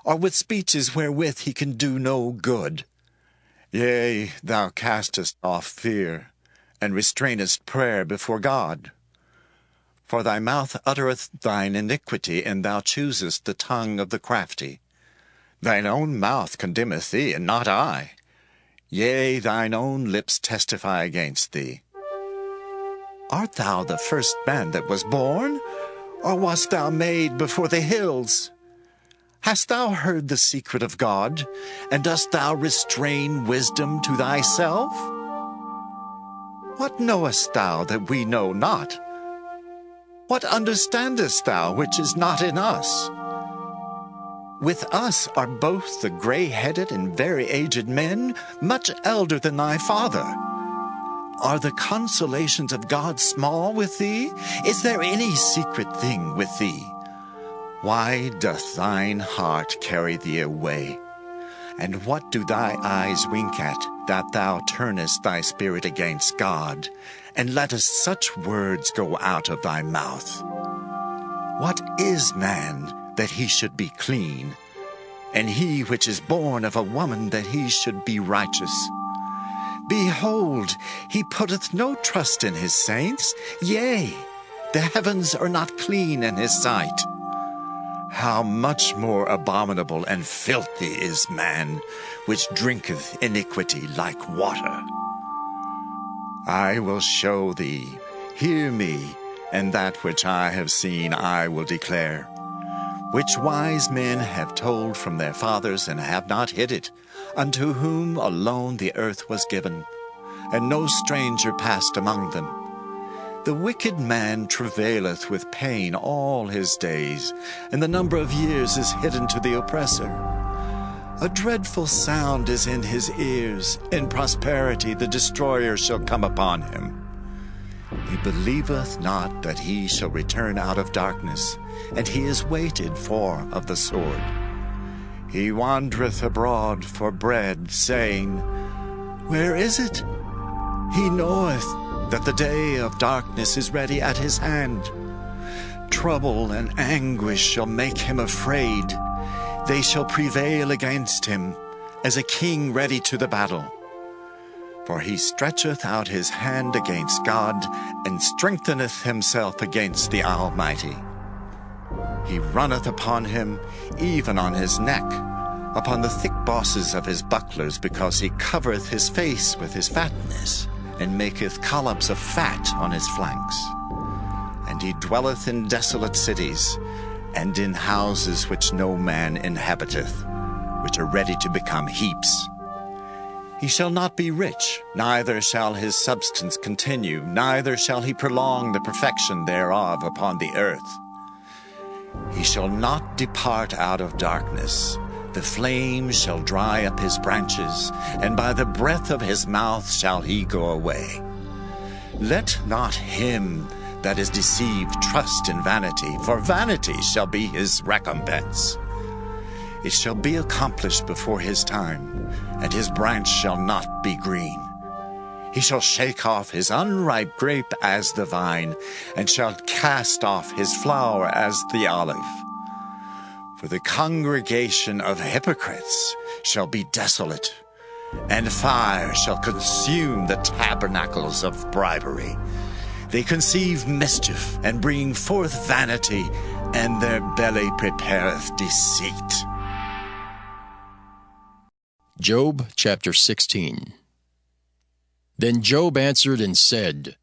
or with speeches wherewith he can do no good? Yea, thou castest off fear, and restrainest prayer before God. For thy mouth uttereth thine iniquity, and thou choosest the tongue of the crafty. Thine own mouth condemneth thee, and not I. Yea, thine own lips testify against thee. Art thou the first man that was born, or wast thou made before the hills? Hast thou heard the secret of God, and dost thou restrain wisdom to thyself? What knowest thou that we know not? What understandest thou which is not in us? With us are both the gray-headed and very aged men, much elder than thy father. Are the consolations of God small with thee? Is there any secret thing with thee? Why doth thine heart carry thee away? And what do thy eyes wink at, that thou turnest thy spirit against God, and lettest such words go out of thy mouth? What is man, that he should be clean, and he which is born of a woman, that he should be righteous? Behold, he putteth no trust in his saints, yea, the heavens are not clean in his sight. How much more abominable and filthy is man, which drinketh iniquity like water. I will show thee, hear me, and that which I have seen I will declare, which wise men have told from their fathers, and have not hid it, unto whom alone the earth was given, and no stranger passed among them. The wicked man travaileth with pain all his days, and the number of years is hidden to the oppressor. A dreadful sound is in his ears. In prosperity the destroyer shall come upon him. He believeth not that he shall return out of darkness, and he is waited for of the sword. He wandereth abroad for bread, saying, Where is it? He knoweth that the day of darkness is ready at his hand. Trouble and anguish shall make him afraid. They shall prevail against him, as a king ready to the battle. For he stretcheth out his hand against God, and strengtheneth himself against the Almighty. He runneth upon him, even on his neck, upon the thick bosses of his bucklers, because he covereth his face with his fatness, and maketh collops of fat on his flanks. And he dwelleth in desolate cities, and in houses which no man inhabiteth, which are ready to become heaps. He shall not be rich, neither shall his substance continue, neither shall he prolong the perfection thereof upon the earth. He shall not depart out of darkness. The flame shall dry up his branches, and by the breath of his mouth shall he go away. Let not him that is deceived trust in vanity, for vanity shall be his recompense. It shall be accomplished before his time, and his branch shall not be green. He shall shake off his unripe grape as the vine, and shall cast off his flower as the olive. For the congregation of hypocrites shall be desolate, and fire shall consume the tabernacles of bribery. They conceive mischief, and bring forth vanity, and their belly prepareth deceit. Job chapter 16. Then Job answered and said,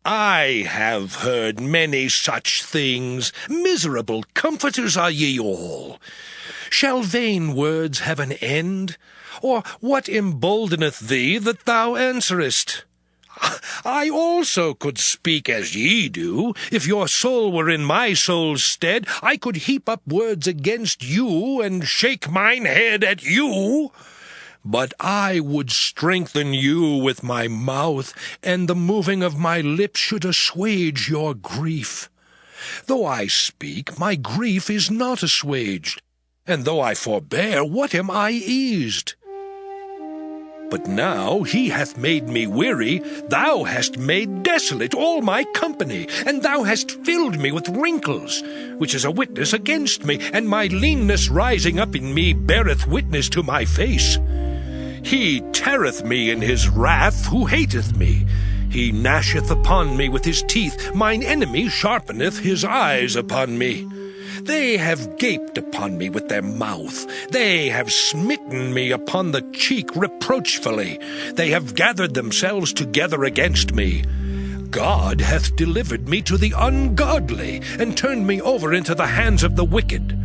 I have heard many such things. Miserable comforters are ye all. Shall vain words have an end? Or what emboldeneth thee that thou answerest? I also could speak as ye do. If your soul were in my soul's stead, I could heap up words against you, and shake mine head at you. But I would strengthen you with my mouth, and the moving of my lips should assuage your grief. Though I speak, my grief is not assuaged. and though I forbear, what am I eased? But now he hath made me weary, thou hast made desolate all my company, and thou hast filled me with wrinkles, which is a witness against me, and my leanness rising up in me beareth witness to my face. He teareth me in his wrath who hateth me. He gnasheth upon me with his teeth, mine enemy sharpeneth his eyes upon me. They have gaped upon me with their mouth. They have smitten me upon the cheek reproachfully. They have gathered themselves together against me. God hath delivered me to the ungodly, and turned me over into the hands of the wicked.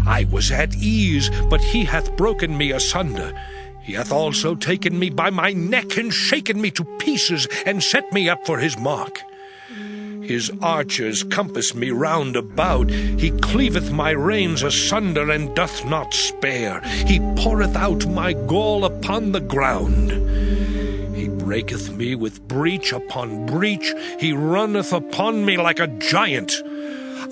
I was at ease, but he hath broken me asunder. He hath also taken me by my neck, and shaken me to pieces, and set me up for his mark. His archers compass me round about. He cleaveth my reins asunder, and doth not spare. He poureth out my gall upon the ground. He breaketh me with breach upon breach. He runneth upon me like a giant.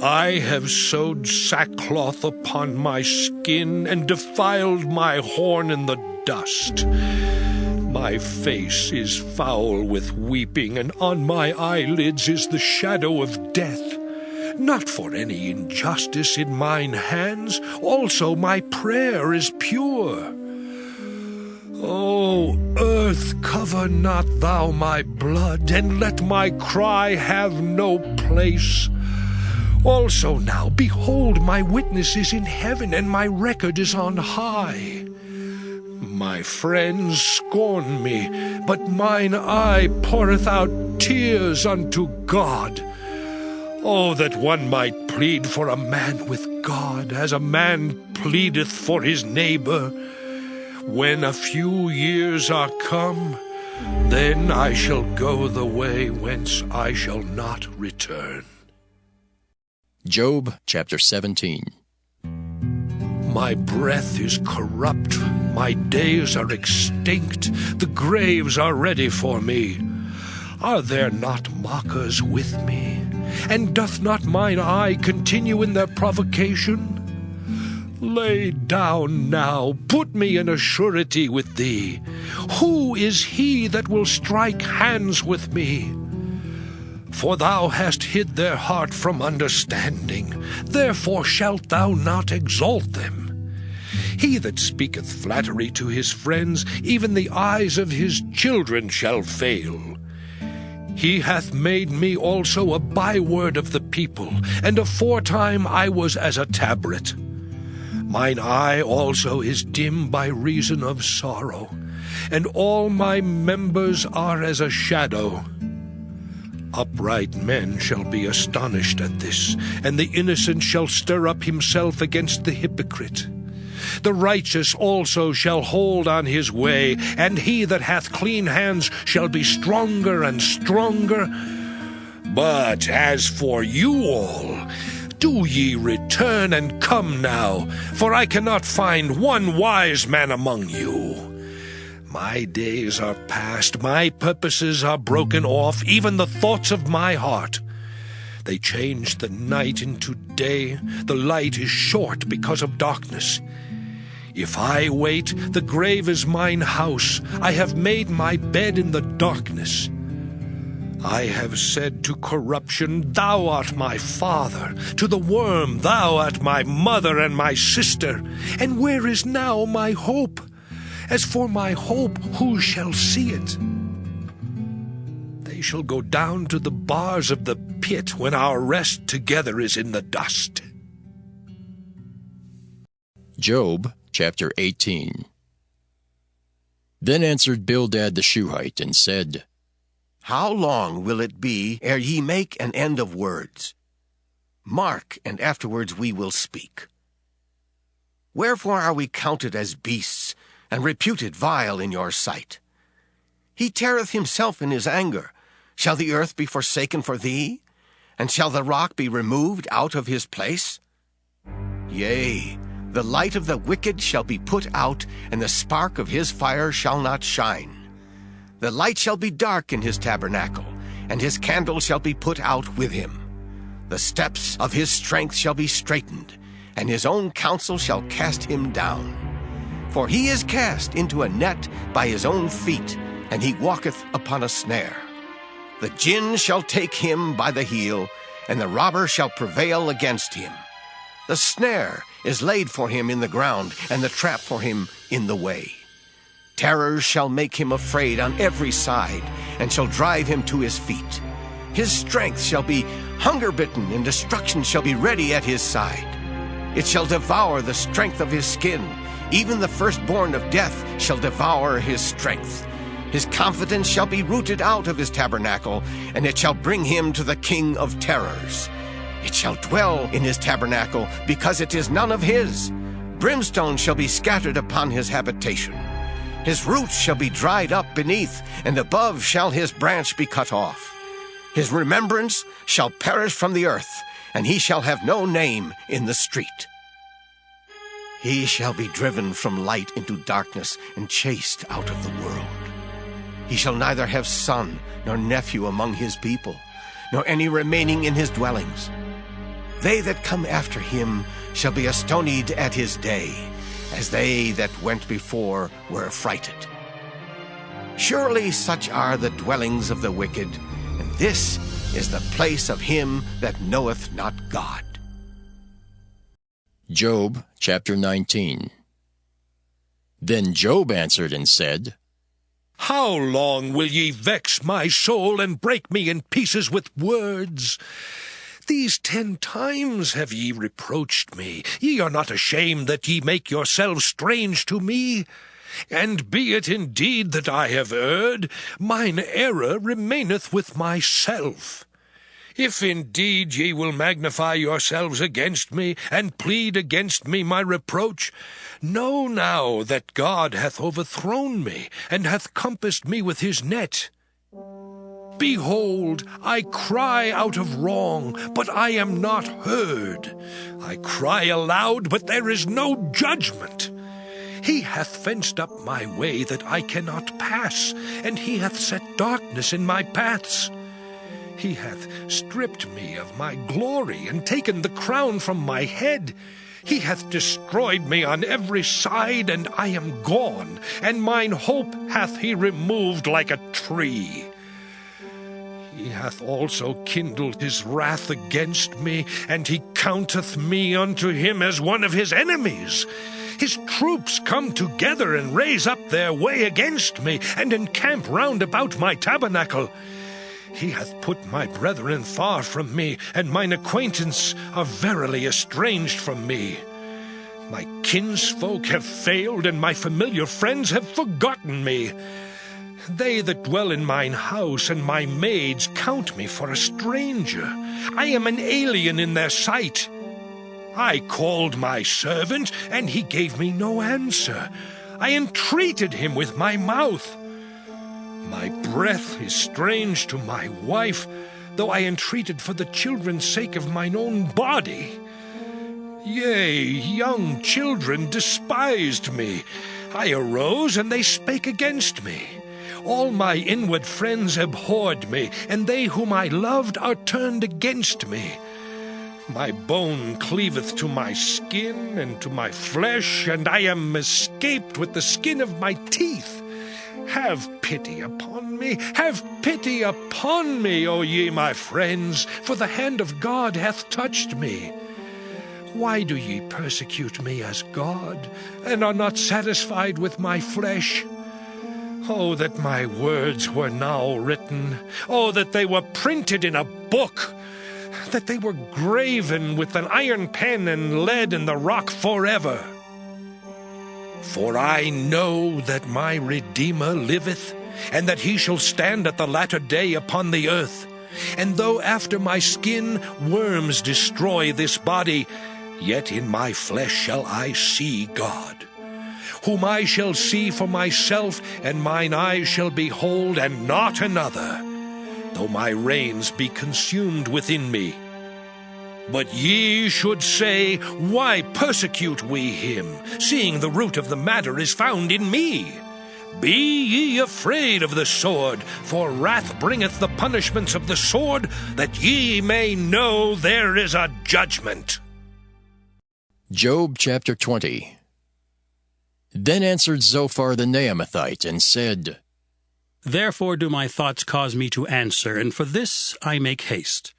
I have sewed sackcloth upon my skin, and defiled my horn in the dust. My face is foul with weeping, and on my eyelids is the shadow of death. Not for any injustice in mine hands, also my prayer is pure. O earth, cover not thou my blood, and let my cry have no place. Also now, behold, my witness is in heaven, and my record is on high. My friends scorn me, but mine eye poureth out tears unto God. Oh, that one might plead for a man with God, as a man pleadeth for his neighbor. When a few years are come, then I shall go the way whence I shall not return. Job chapter 17. My breath is corrupt, my days are extinct, the graves are ready for me. Are there not mockers with me? And doth not mine eye continue in their provocation? Lay down now, put me in a surety with thee. Who is he that will strike hands with me? For thou hast hid their heart from understanding, therefore shalt thou not exalt them. He that speaketh flattery to his friends, even the eyes of his children shall fail. He hath made me also a byword of the people, and aforetime I was as a tabret. Mine eye also is dim by reason of sorrow, and all my members are as a shadow. Upright men shall be astonished at this, and the innocent shall stir up himself against the hypocrite. The righteous also shall hold on his way, and he that hath clean hands shall be stronger and stronger. But as for you all, do ye return and come now, for I cannot find one wise man among you. My days are past, my purposes are broken off, even the thoughts of my heart. They change the night into day, the light is short because of darkness. If I wait, the grave is mine house. I have made my bed in the darkness. I have said to corruption, Thou art my father. To the worm, Thou art my mother and my sister. And where is now my hope? As for my hope, who shall see it? They shall go down to the bars of the pit when our rest together is in the dust. Job chapter 18. Then answered Bildad the Shuhite, and said, How long will it be ere ye make an end of words? Mark, and afterwards we will speak. Wherefore are we counted as beasts, and reputed vile in your sight? He teareth himself in his anger. Shall the earth be forsaken for thee? And shall the rock be removed out of his place? Yea, the light of the wicked shall be put out, and the spark of his fire shall not shine. The light shall be dark in his tabernacle, and his candle shall be put out with him. The steps of his strength shall be straitened, and his own counsel shall cast him down. For he is cast into a net by his own feet, and he walketh upon a snare. The gin shall take him by the heel, and the robber shall prevail against him. The snare is laid for him in the ground, and the trap for him in the way. Terrors shall make him afraid on every side, and shall drive him to his feet. His strength shall be hunger-bitten, and destruction shall be ready at his side. It shall devour the strength of his skin. Even the firstborn of death shall devour his strength. His confidence shall be rooted out of his tabernacle, and it shall bring him to the king of terrors. It shall dwell in his tabernacle, because it is none of his. Brimstone shall be scattered upon his habitation. His roots shall be dried up beneath, and above shall his branch be cut off. His remembrance shall perish from the earth, and he shall have no name in the street. He shall be driven from light into darkness, and chased out of the world. He shall neither have son nor nephew among his people, nor any remaining in his dwellings. They that come after him shall be astonied at his day, as they that went before were affrighted. Surely such are the dwellings of the wicked, and this is the place of him that knoweth not God. Job chapter 19. Then Job answered and said, How long will ye vex my soul, and break me in pieces with words? These 10 times have ye reproached me. Ye are not ashamed that ye make yourselves strange to me. And be it indeed that I have erred, mine error remaineth with myself. If indeed ye will magnify yourselves against me, and plead against me my reproach, know now that God hath overthrown me, and hath compassed me with his net. Behold, I cry out of wrong, but I am not heard. I cry aloud, but there is no judgment. He hath fenced up my way that I cannot pass, and he hath set darkness in my paths. He hath stripped me of my glory, and taken the crown from my head. He hath destroyed me on every side, and I am gone, and mine hope hath he removed like a tree. He hath also kindled his wrath against me, and he counteth me unto him as one of his enemies. His troops come together and raise up their way against me, and encamp round about my tabernacle. He hath put my brethren far from me, and mine acquaintance are verily estranged from me. My kinsfolk have failed, and my familiar friends have forgotten me. They that dwell in mine house and my maids count me for a stranger. I am an alien in their sight. I called my servant, and he gave me no answer. I entreated him with my mouth. My breath is strange to my wife, though I entreated for the children's sake of mine own body. Yea, young children despised me. I arose, and they spake against me. All my inward friends abhorred me, and they whom I loved are turned against me. My bone cleaveth to my skin and to my flesh, and I am escaped with the skin of my teeth. Have pity upon me, have pity upon me, O ye my friends, for the hand of God hath touched me. Why do ye persecute me as God, and are not satisfied with my flesh? Oh, that my words were now written! Oh, that they were printed in a book! That they were graven with an iron pen and lead in the rock forever! For I know that my Redeemer liveth, and that he shall stand at the latter day upon the earth. And though after my skin worms destroy this body, yet in my flesh shall I see God, whom I shall see for myself, and mine eyes shall behold, and not another, though my reins be consumed within me. But ye should say, Why persecute we him, seeing the root of the matter is found in me? Be ye afraid of the sword, for wrath bringeth the punishments of the sword, that ye may know there is a judgment. Job chapter 20. Then answered Zophar the Naamathite, and said, Therefore do my thoughts cause me to answer, and for this I make haste.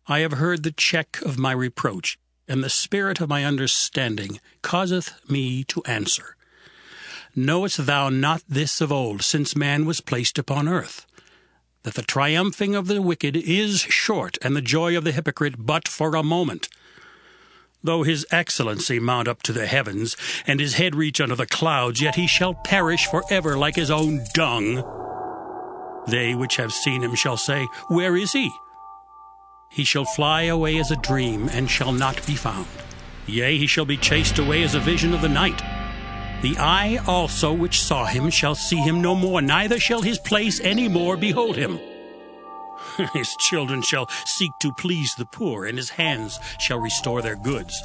I have heard the check of my reproach, and the spirit of my understanding causeth me to answer. Knowest thou not this of old, since man was placed upon earth, that the triumphing of the wicked is short, and the joy of the hypocrite but for a moment? Though his excellency mount up to the heavens, and his head reach unto the clouds, yet he shall perish forever like his own dung. They which have seen him shall say, Where is he? He shall fly away as a dream, and shall not be found. Yea, he shall be chased away as a vision of the night. The eye also which saw him shall see him no more, neither shall his place any more behold him. His children shall seek to please the poor, and his hands shall restore their goods.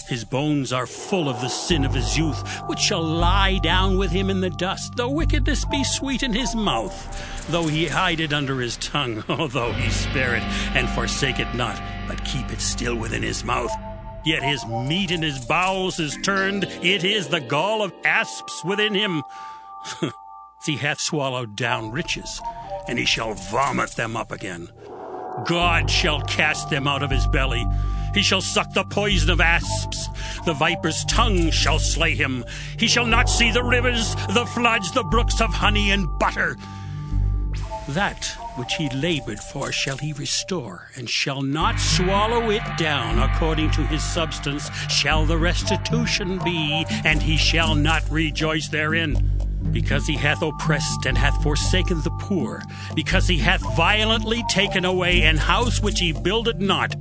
His bones are full of the sin of his youth, which shall lie down with him in the dust. Though wickedness be sweet in his mouth, though he hide it under his tongue, though he spare it and forsake it not, but keep it still within his mouth. Yet his meat in his bowels is turned, it is the gall of asps within him. He hath swallowed down riches, and he shall vomit them up again. God shall cast them out of his belly. He shall suck the poison of asps. The viper's tongue shall slay him. He shall not see the rivers, the floods, the brooks of honey and butter. That which he labored for shall he restore, and shall not swallow it down. According to his substance shall the restitution be, and he shall not rejoice therein. Because he hath oppressed and hath forsaken the poor, because he hath violently taken away an house which he builded not.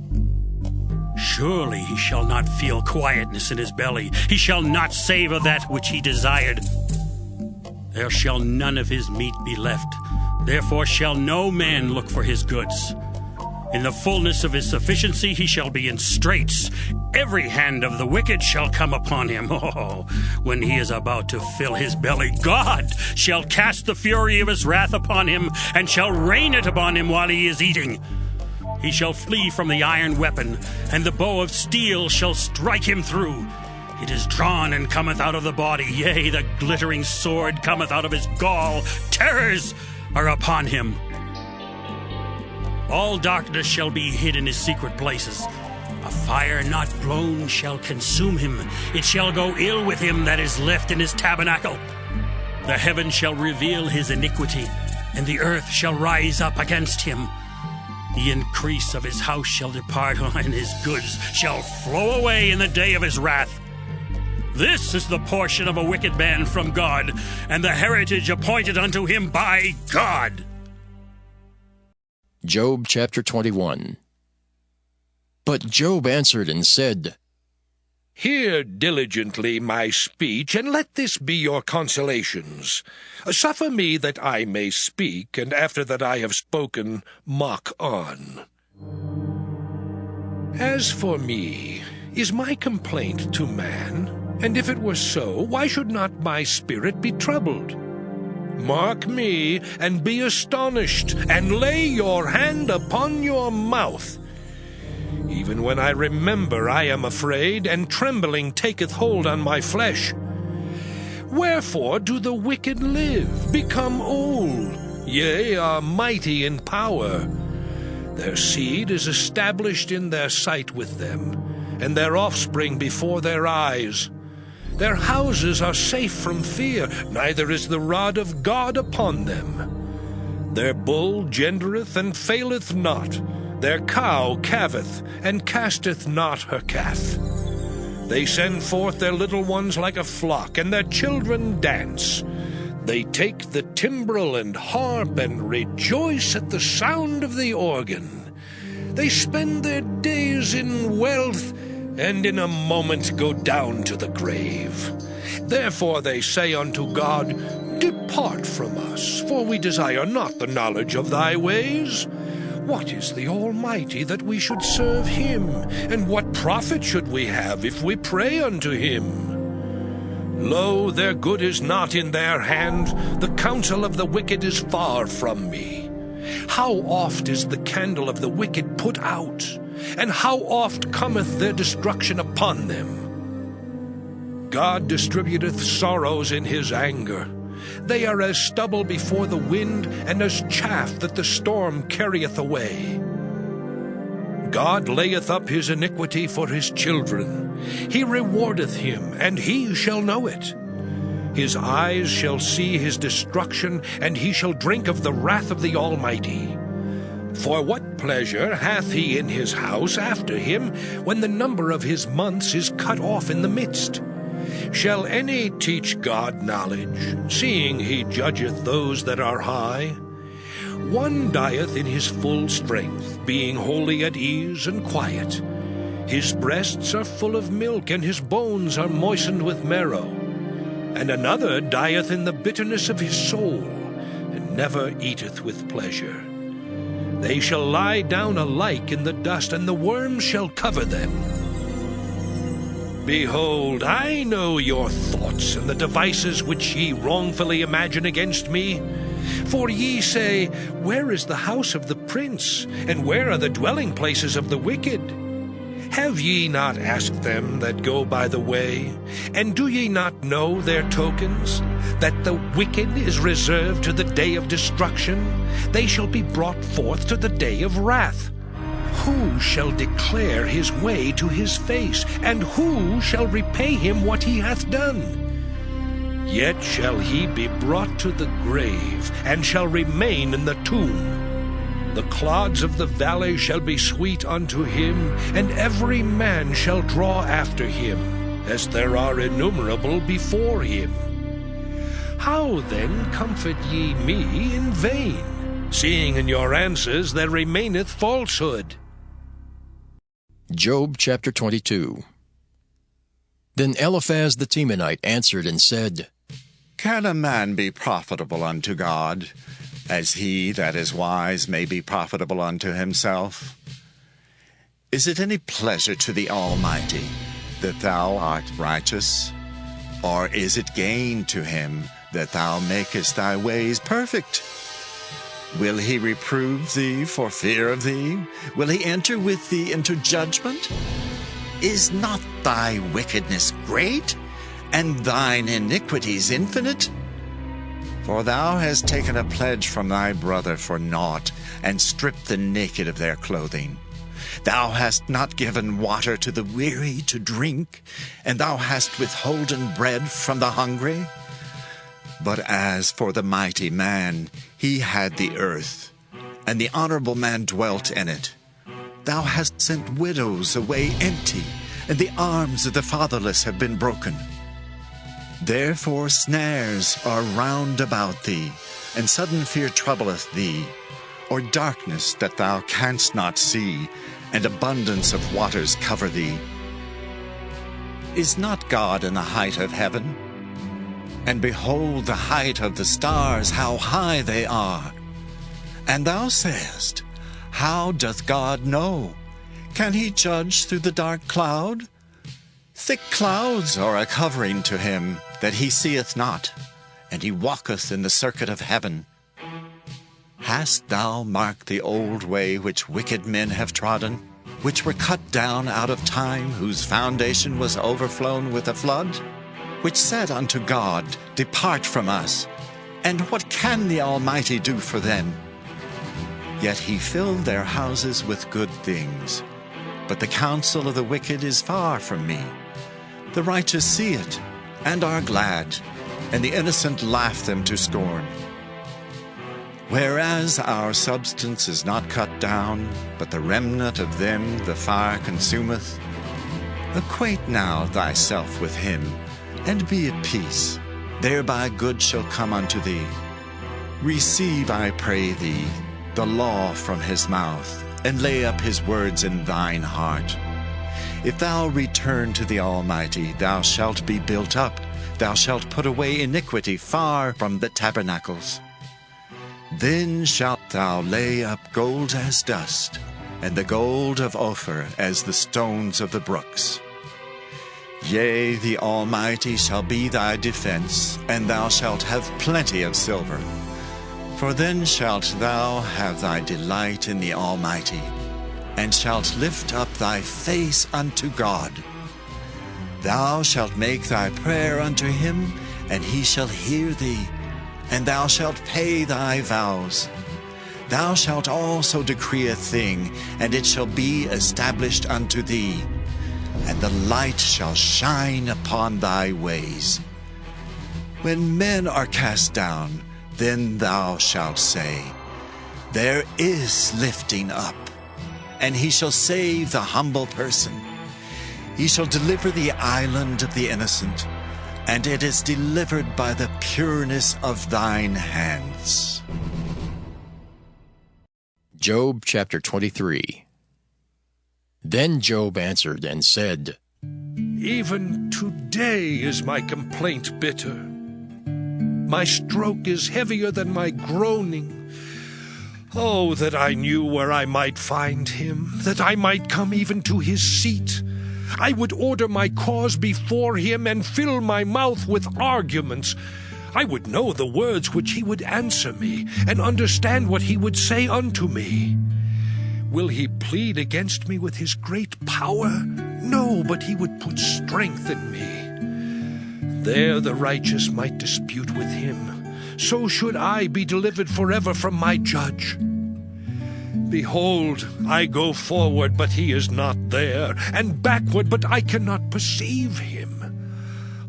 Surely he shall not feel quietness in his belly. He shall not savour that which he desired. There shall none of his meat be left. Therefore shall no man look for his goods. In the fullness of his sufficiency he shall be in straits. Every hand of the wicked shall come upon him. Oh, when he is about to fill his belly, God shall cast the fury of his wrath upon him, and shall rain it upon him while he is eating. He shall flee from the iron weapon, and the bow of steel shall strike him through. It is drawn and cometh out of the body, yea, the glittering sword cometh out of his gall. Terrors are upon him. All darkness shall be hid in his secret places. A fire not blown shall consume him. It shall go ill with him that is left in his tabernacle. The heaven shall reveal his iniquity, and the earth shall rise up against him. The increase of his house shall depart, and his goods shall flow away in the day of his wrath. This is the portion of a wicked man from God, and the heritage appointed unto him by God. Job chapter 21. But Job answered and said, Hear diligently my speech, and let this be your consolations. Suffer me that I may speak, and after that I have spoken, mock on. As for me, is my complaint to man? And if it were so, why should not my spirit be troubled? Mark me, and be astonished, and lay your hand upon your mouth. Even when I remember, I am afraid, and trembling taketh hold on my flesh. Wherefore do the wicked live, become old, yea, are mighty in power? Their seed is established in their sight with them, and their offspring before their eyes. Their houses are safe from fear, neither is the rod of God upon them. Their bull gendereth and faileth not. Their cow calveth, and casteth not her calf. They send forth their little ones like a flock, and their children dance. They take the timbrel and harp, and rejoice at the sound of the organ. They spend their days in wealth, and in a moment go down to the grave. Therefore they say unto God, Depart from us, for we desire not the knowledge of thy ways. What is the Almighty that we should serve him? And what profit should we have if we pray unto him? Lo, their good is not in their hand. The counsel of the wicked is far from me. How oft is the candle of the wicked put out? and how oft cometh their destruction upon them? God distributeth sorrows in his anger. They are as stubble before the wind, and as chaff that the storm carrieth away. God layeth up his iniquity for his children. He rewardeth him, and he shall know it. His eyes shall see his destruction, and he shall drink of the wrath of the Almighty. For what pleasure hath he in his house after him, when the number of his months is cut off in the midst? Shall any teach God knowledge, seeing he judgeth those that are high? One dieth in his full strength, being wholly at ease and quiet. His breasts are full of milk, and his bones are moistened with marrow. And another dieth in the bitterness of his soul, and never eateth with pleasure. They shall lie down alike in the dust, and the worms shall cover them. Behold, I know your thoughts, and the devices which ye wrongfully imagine against me. For ye say, Where is the house of the prince? And where are the dwelling places of the wicked? Have ye not asked them that go by the way? And do ye not know their tokens? That the wicked is reserved to the day of destruction? They shall be brought forth to the day of wrath. Who shall declare his way to his face? And who shall repay him what he hath done? Yet shall he be brought to the grave, and shall remain in the tomb. The clods of the valley shall be sweet unto him, and every man shall draw after him, as there are innumerable before him. How then comfort ye me in vain, seeing in your answers there remaineth falsehood? Job chapter 22. Then Eliphaz the Temanite answered and said, Can a man be profitable unto God, as he that is wise may be profitable unto himself? Is it any pleasure to the Almighty that thou art righteous? Or is it gain to him that thou makest thy ways perfect? Will he reprove thee for fear of thee? Will he enter with thee into judgment? Is not thy wickedness great, and thine iniquities infinite? For thou hast taken a pledge from thy brother for naught, and stripped the naked of their clothing. Thou hast not given water to the weary to drink, and thou hast withholden bread from the hungry. But as for the mighty man, he had the earth, and the honorable man dwelt in it. Thou hast sent widows away empty, and the arms of the fatherless have been broken. Therefore snares are round about thee, and sudden fear troubleth thee, or darkness that thou canst not see, and abundance of waters cover thee. Is not God in the height of heaven? And behold the height of the stars, how high they are. And thou sayest, How doth God know? Can he judge through the dark cloud? Thick clouds are a covering to him, that he seeth not, and he walketh in the circuit of heaven. Hast thou marked the old way which wicked men have trodden, which were cut down out of time, whose foundation was overflown with a flood? Which said unto God, Depart from us. And what can the Almighty do for them? Yet he filled their houses with good things. But the counsel of the wicked is far from me. The righteous see it, and are glad, and the innocent laugh them to scorn. Whereas our substance is not cut down, but the remnant of them the fire consumeth, acquaint now thyself with him, and be at peace. Thereby good shall come unto thee. Receive, I pray thee, the law from his mouth, and lay up his words in thine heart. If thou return to the Almighty, thou shalt be built up. Thou shalt put away iniquity far from the tabernacles. Then shalt thou lay up gold as dust, and the gold of Ophir as the stones of the brooks. Yea, the Almighty shall be thy defense, and thou shalt have plenty of silver. For then shalt thou have thy delight in the Almighty. and shalt lift up thy face unto God. Thou shalt make thy prayer unto him, and he shall hear thee, and thou shalt pay thy vows. Thou shalt also decree a thing, and it shall be established unto thee, and the light shall shine upon thy ways. When men are cast down, then thou shalt say, There is lifting up, and he shall save the humble person. He shall deliver the island of the innocent, and it is delivered by the pureness of thine hands. Job chapter 23. Then Job answered and said, Even today is my complaint bitter. My stroke is heavier than my groaning. Oh, that I knew where I might find him, that I might come even to his seat. I would order my cause before him and fill my mouth with arguments. I would know the words which he would answer me, and understand what he would say unto me. Will he plead against me with his great power? No, but he would put strength in me. There the righteous might dispute with him. So should I be delivered forever from my judge. Behold, I go forward, but he is not there, and backward, but I cannot perceive him.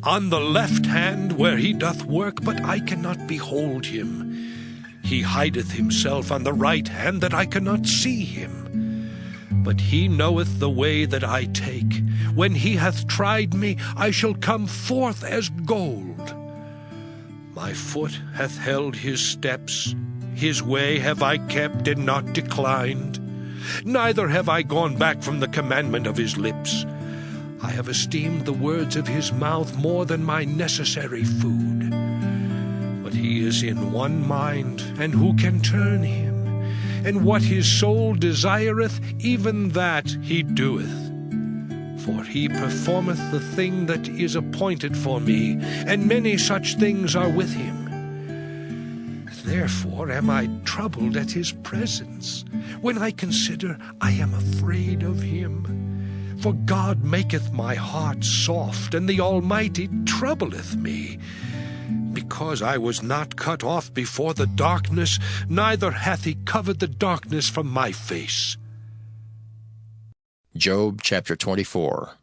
On the left hand where he doth work, but I cannot behold him. He hideth himself on the right hand, that I cannot see him. But he knoweth the way that I take. When he hath tried me, I shall come forth as gold. My foot hath held his steps. His way have I kept and not declined. Neither have I gone back from the commandment of his lips. I have esteemed the words of his mouth more than my necessary food. But he is in one mind, and who can turn him? And what his soul desireth, even that he doeth. For he performeth the thing that is appointed for me, and many such things are with him. Therefore am I troubled at his presence. When I consider, I am afraid of him. For God maketh my heart soft, and the Almighty troubleth me. Because I was not cut off before the darkness, neither hath he covered the darkness from my face. Job chapter 24.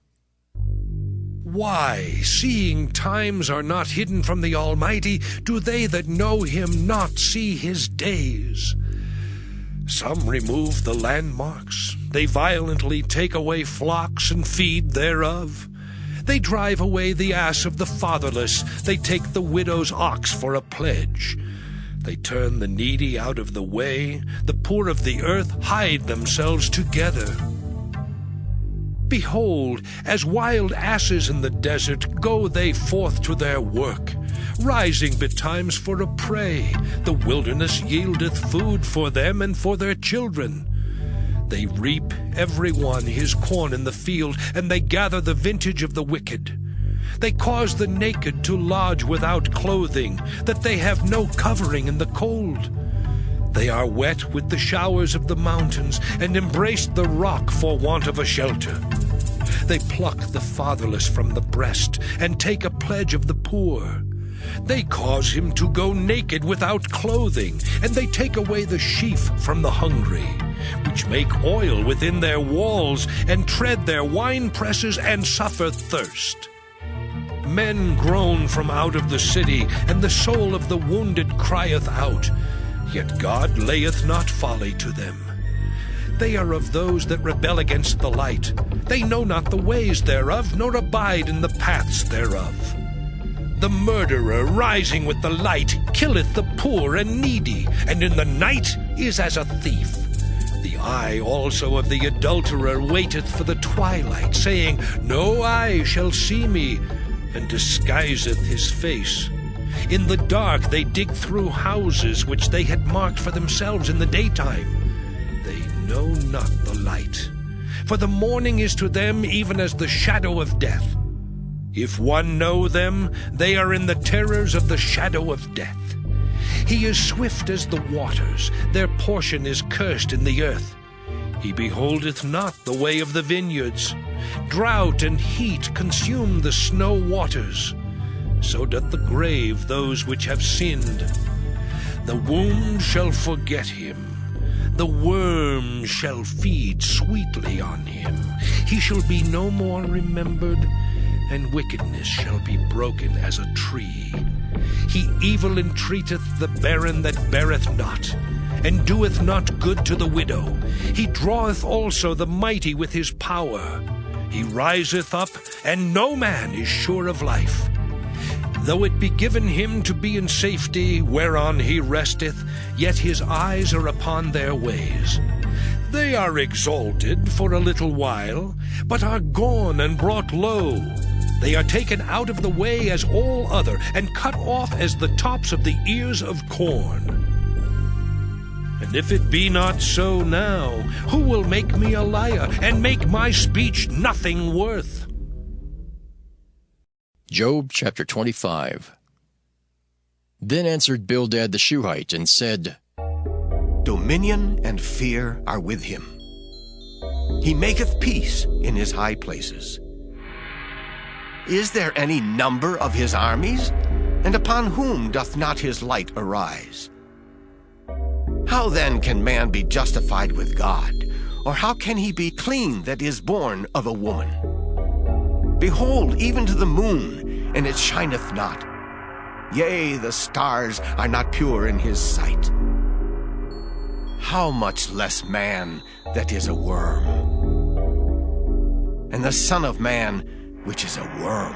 Why, seeing times are not hidden from the Almighty, do they that know him not see his days? Some remove the landmarks. They violently take away flocks and feed thereof. They drive away the ass of the fatherless. They take the widow's ox for a pledge. They turn the needy out of the way. The poor of the earth hide themselves together. Behold, as wild asses in the desert, go they forth to their work, rising betimes for a prey. The wilderness yieldeth food for them and for their children. They reap every one his corn in the field, and they gather the vintage of the wicked. They cause the naked to lodge without clothing, that they have no covering in the cold. They are wet with the showers of the mountains, and embrace the rock for want of a shelter. They pluck the fatherless from the breast, and take a pledge of the poor. They cause him to go naked without clothing, and they take away the sheaf from the hungry, which make oil within their walls, and tread their winepresses, and suffer thirst. Men groan from out of the city, and the soul of the wounded crieth out. Yet God layeth not folly to them. They are of those that rebel against the light. They know not the ways thereof, nor abide in the paths thereof. The murderer, rising with the light, killeth the poor and needy, and in the night is as a thief. The eye also of the adulterer waiteth for the twilight, saying, No eye shall see me, and disguiseth his face. In the dark they dig through houses which they had marked for themselves in the daytime. They know not the light, for the morning is to them even as the shadow of death. If one know them, they are in the terrors of the shadow of death. He is swift as the waters, their portion is cursed in the earth. He beholdeth not the way of the vineyards. Drought and heat consume the snow waters. So doth the grave those which have sinned. The wound shall forget him. The worm shall feed sweetly on him. He shall be no more remembered, and wickedness shall be broken as a tree. He evil entreateth the barren that beareth not, and doeth not good to the widow. He draweth also the mighty with his power. He riseth up, and no man is sure of life. Though it be given him to be in safety, whereon he resteth, yet his eyes are upon their ways. They are exalted for a little while, but are gone and brought low. They are taken out of the way as all other, and cut off as the tops of the ears of corn. And if it be not so now, who will make me a liar, and make my speech nothing worth? Job chapter 25. Then answered Bildad the Shuhite, and said, Dominion and fear are with him. He maketh peace in his high places. Is there any number of his armies? And upon whom doth not his light arise? How then can man be justified with God? Or how can he be clean that is born of a woman? Behold, even to the moon, and it shineth not. Yea, the stars are not pure in his sight. How much less man that is a worm? And the Son of Man, which is a worm.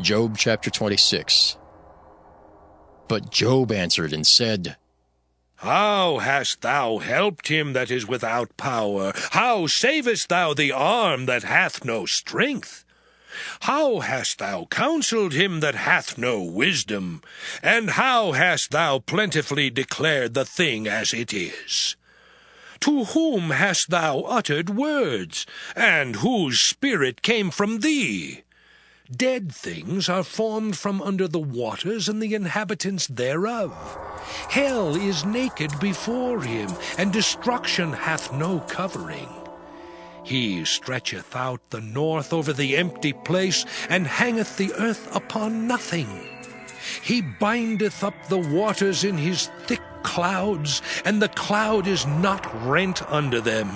Job chapter 26. But Job answered and said, How hast thou helped him that is without power? How savest thou the arm that hath no strength? How hast thou counselled him that hath no wisdom? And how hast thou plentifully declared the thing as it is? To whom hast thou uttered words, and whose spirit came from thee? Dead things are formed from under the waters, and the inhabitants thereof. Hell is naked before him, and destruction hath no covering. He stretcheth out the north over the empty place, and hangeth the earth upon nothing. He bindeth up the waters in his thick clouds, and the cloud is not rent under them.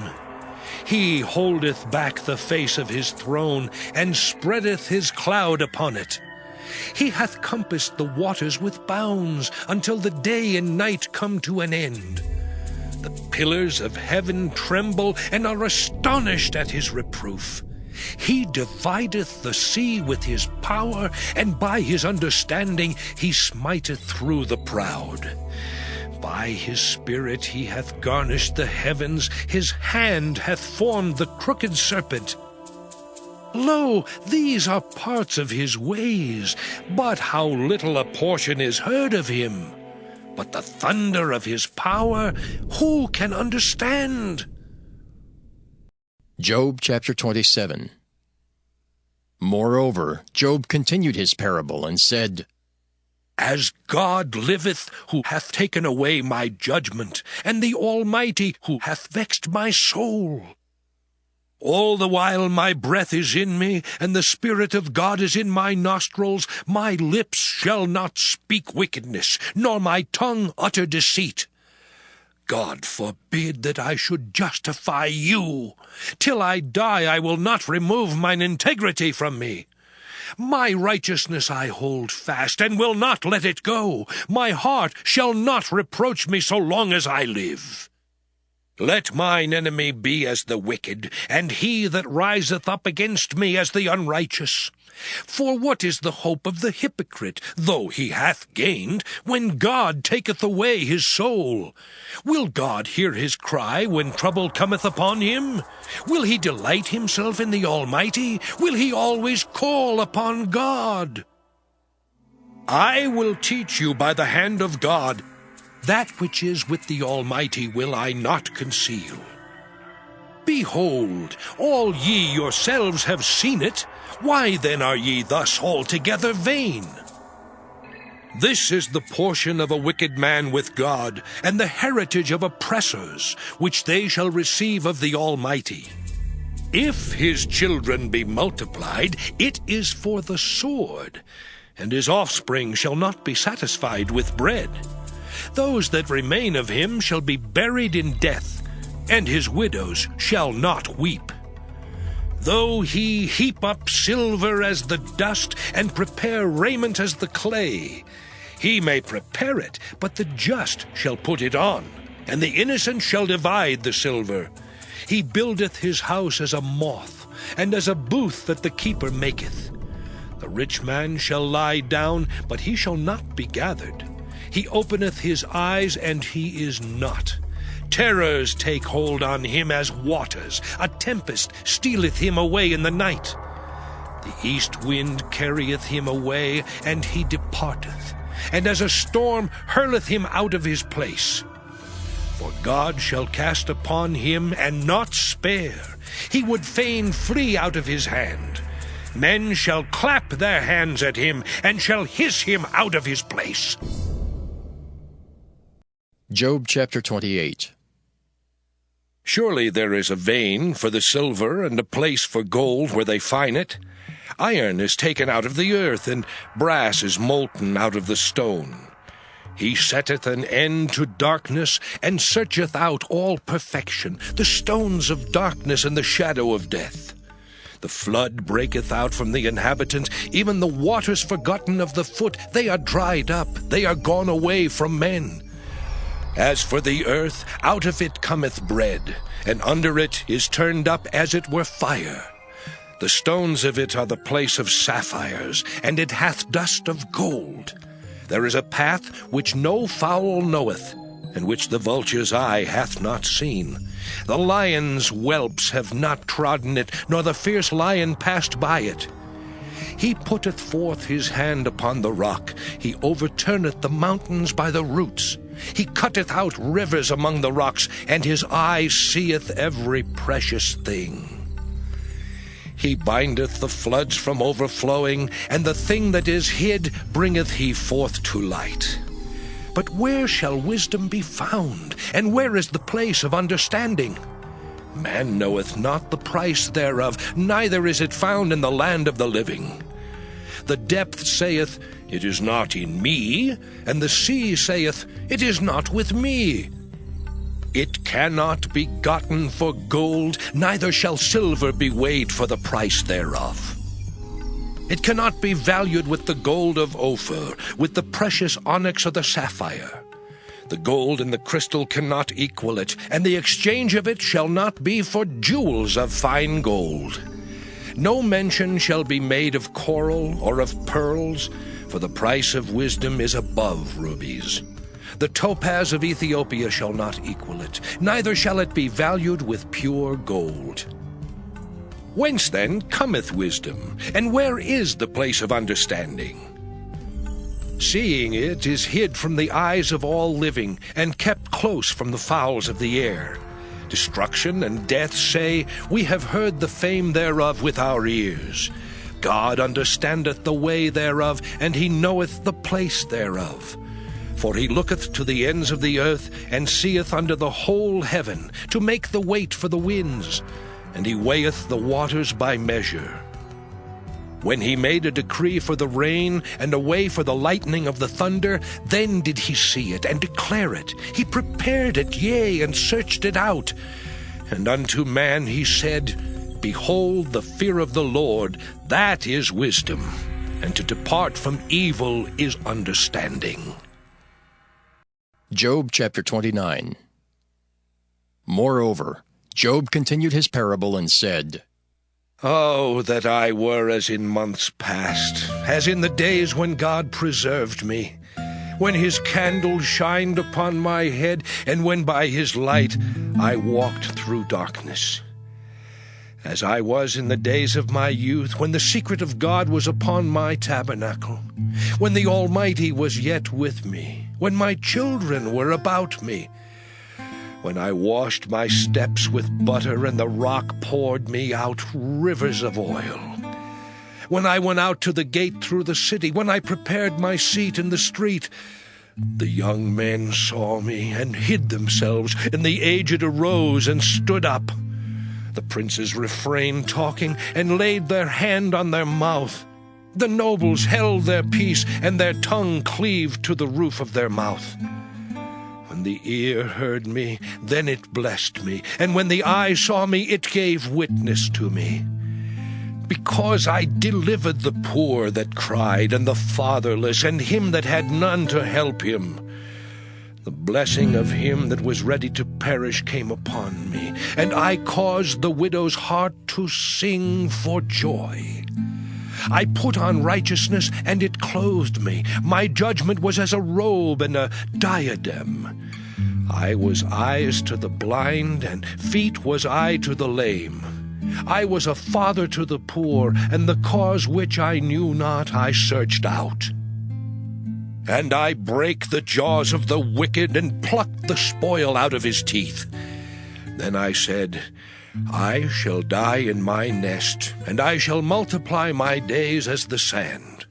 He holdeth back the face of his throne, and spreadeth his cloud upon it. He hath compassed the waters with bounds, until the day and night come to an end. The pillars of heaven tremble, and are astonished at his reproof. He divideth the sea with his power, and by his understanding he smiteth through the proud. By his spirit he hath garnished the heavens, his hand hath formed the crooked serpent. Lo, these are parts of his ways, but how little a portion is heard of him. But the thunder of his power, who can understand? Job chapter 27. Moreover, Job continued his parable, and said, As God liveth, who hath taken away my judgment, and the Almighty, who hath vexed my soul. All the while my breath is in me, and the Spirit of God is in my nostrils, my lips shall not speak wickedness, nor my tongue utter deceit. God forbid that I should justify you. Till I die I will not remove mine integrity from me. My righteousness I hold fast, and will not let it go. My heart shall not reproach me so long as I live. Let mine enemy be as the wicked, and he that riseth up against me as the unrighteous. For what is the hope of the hypocrite, though he hath gained, when God taketh away his soul? Will God hear his cry when trouble cometh upon him? Will he delight himself in the Almighty? Will he always call upon God? I will teach you by the hand of God. That which is with the Almighty will I not conceal. Behold, all ye yourselves have seen it. Why then are ye thus altogether vain? This is the portion of a wicked man with God, and the heritage of oppressors, which they shall receive of the Almighty. If his children be multiplied, it is for the sword, and his offspring shall not be satisfied with bread. Those that remain of him shall be buried in death, and his widows shall not weep. Though he heap up silver as the dust, and prepare raiment as the clay, he may prepare it, but the just shall put it on, and the innocent shall divide the silver. He buildeth his house as a moth, and as a booth that the keeper maketh. The rich man shall lie down, but he shall not be gathered. He openeth his eyes, and he is not. Terrors take hold on him as waters. A tempest stealeth him away in the night. The east wind carrieth him away, and he departeth, and as a storm hurleth him out of his place. For God shall cast upon him, and not spare. He would fain flee out of his hand. Men shall clap their hands at him, and shall hiss him out of his place. Job chapter 28. Surely there is a vein for the silver, and a place for gold where they find it. Iron is taken out of the earth, and brass is molten out of the stone. He setteth an end to darkness, and searcheth out all perfection, the stones of darkness and the shadow of death. The flood breaketh out from the inhabitants, even the waters forgotten of the foot. They are dried up, they are gone away from men. As for the earth, out of it cometh bread, and under it is turned up as it were fire. The stones of it are the place of sapphires, and it hath dust of gold. There is a path which no fowl knoweth, and which the vulture's eye hath not seen. The lion's whelps have not trodden it, nor the fierce lion passed by it. He putteth forth his hand upon the rock. He overturneth the mountains by the roots. He cutteth out rivers among the rocks, and his eye seeth every precious thing. He bindeth the floods from overflowing, and the thing that is hid bringeth he forth to light. But where shall wisdom be found, and where is the place of understanding? Man knoweth not the price thereof, neither is it found in the land of the living. The depth saith, It is not in me, and the sea saith, It is not with me. It cannot be gotten for gold, neither shall silver be weighed for the price thereof. It cannot be valued with the gold of Ophir, with the precious onyx or the sapphire. The gold and the crystal cannot equal it, and the exchange of it shall not be for jewels of fine gold. No mention shall be made of coral or of pearls, for the price of wisdom is above rubies. The topaz of Ethiopia shall not equal it, neither shall it be valued with pure gold. Whence then cometh wisdom, and where is the place of understanding? Seeing it is hid from the eyes of all living, and kept close from the fowls of the air. Destruction and death say, We have heard the fame thereof with our ears. God understandeth the way thereof, and he knoweth the place thereof. For he looketh to the ends of the earth, and seeth under the whole heaven, to make the weight for the winds, and he weigheth the waters by measure. When he made a decree for the rain, and a way for the lightning of the thunder, then did he see it, and declare it. He prepared it, yea, and searched it out. And unto man he said, Behold, the fear of the Lord, that is wisdom, and to depart from evil is understanding. Job chapter 29. Moreover, Job continued his parable and said, Oh, that I were as in months past, as in the days when God preserved me, when his candle shined upon my head, and when by his light I walked through darkness. As I was in the days of my youth, when the secret of God was upon my tabernacle, when the Almighty was yet with me, when my children were about me, when I washed my steps with butter, and the rock poured me out rivers of oil. when I went out to the gate through the city, when I prepared my seat in the street. The young men saw me and hid themselves, and the aged arose and stood up. The princes refrained talking and laid their hand on their mouth. The nobles held their peace, and their tongue cleaved to the roof of their mouth. When the ear heard me, then it blessed me, and when the eye saw me, it gave witness to me. Because I delivered the poor that cried, and the fatherless, and him that had none to help him. The blessing of him that was ready to perish came upon me, and I caused the widow's heart to sing for joy. I put on righteousness, and it clothed me. My judgment was as a robe and a diadem. I was eyes to the blind, and feet was I to the lame. I was a father to the poor, and the cause which I knew not I searched out. And I brake the jaws of the wicked, and plucked the spoil out of his teeth. Then I said, I shall die in my nest, and I shall multiply my days as the sand.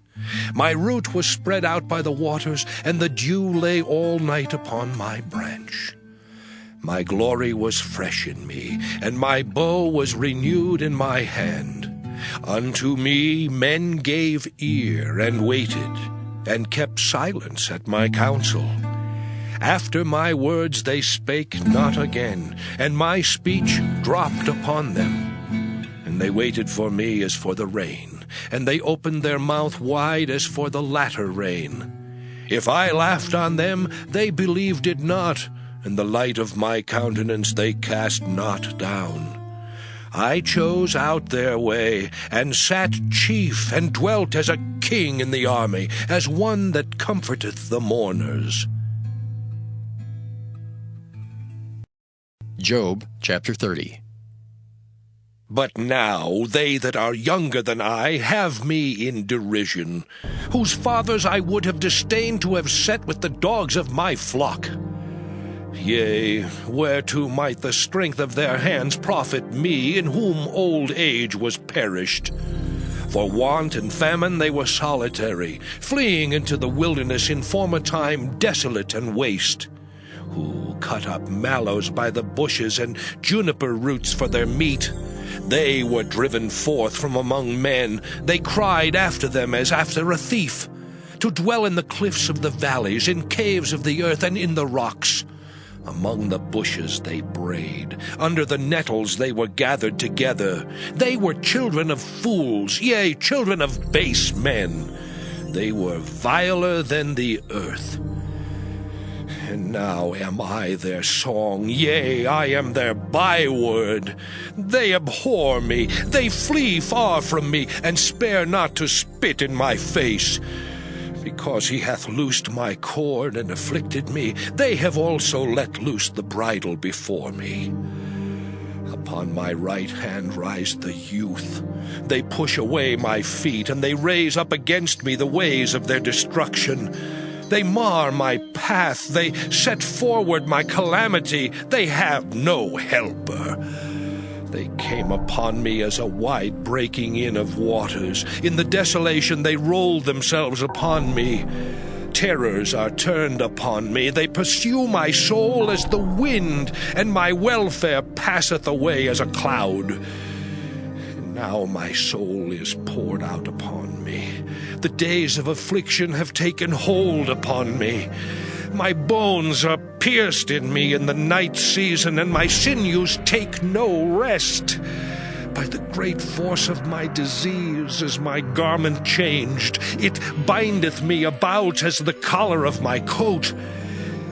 My root was spread out by the waters, and the dew lay all night upon my branch. My glory was fresh in me, and my bow was renewed in my hand. Unto me men gave ear, and waited, and kept silence at my counsel. After my words they spake not again, and my speech dropped upon them. And they waited for me as for the rain, and they opened their mouth wide as for the latter rain. If I laughed on them, they believed it not, and the light of my countenance they cast not down. I chose out their way, and sat chief, and dwelt as a king in the army, as one that comforteth the mourners. Job chapter 30. But now they that are younger than I have me in derision, whose fathers I would have disdained to have set with the dogs of my flock. Yea, whereto might the strength of their hands profit me, in whom old age was perished? For want and famine they were solitary, fleeing into the wilderness in former time desolate and waste, who cut up mallows by the bushes and juniper roots for their meat. They were driven forth from among men. They cried after them as after a thief, to dwell in the cliffs of the valleys, in caves of the earth, and in the rocks. Among the bushes they brayed, under the nettles they were gathered together. They were children of fools, yea, children of base men. They were viler than the earth. And now am I their song, yea, I am their byword. They abhor me, they flee far from me, and spare not to spit in my face. Because he hath loosed my cord and afflicted me, they have also let loose the bridle before me. Upon my right hand rise the youth. They push away my feet, and they raise up against me the ways of their destruction. They mar my path, they set forward my calamity. They have no helper. They came upon me as a wide breaking in of waters. In the desolation they rolled themselves upon me. Terrors are turned upon me. They pursue my soul as the wind, and my welfare passeth away as a cloud. And now my soul is poured out upon me. The days of affliction have taken hold upon me. My bones are pierced in me in the night season, and my sinews take no rest. By the great force of my disease is my garment changed. It bindeth me about as the collar of my coat.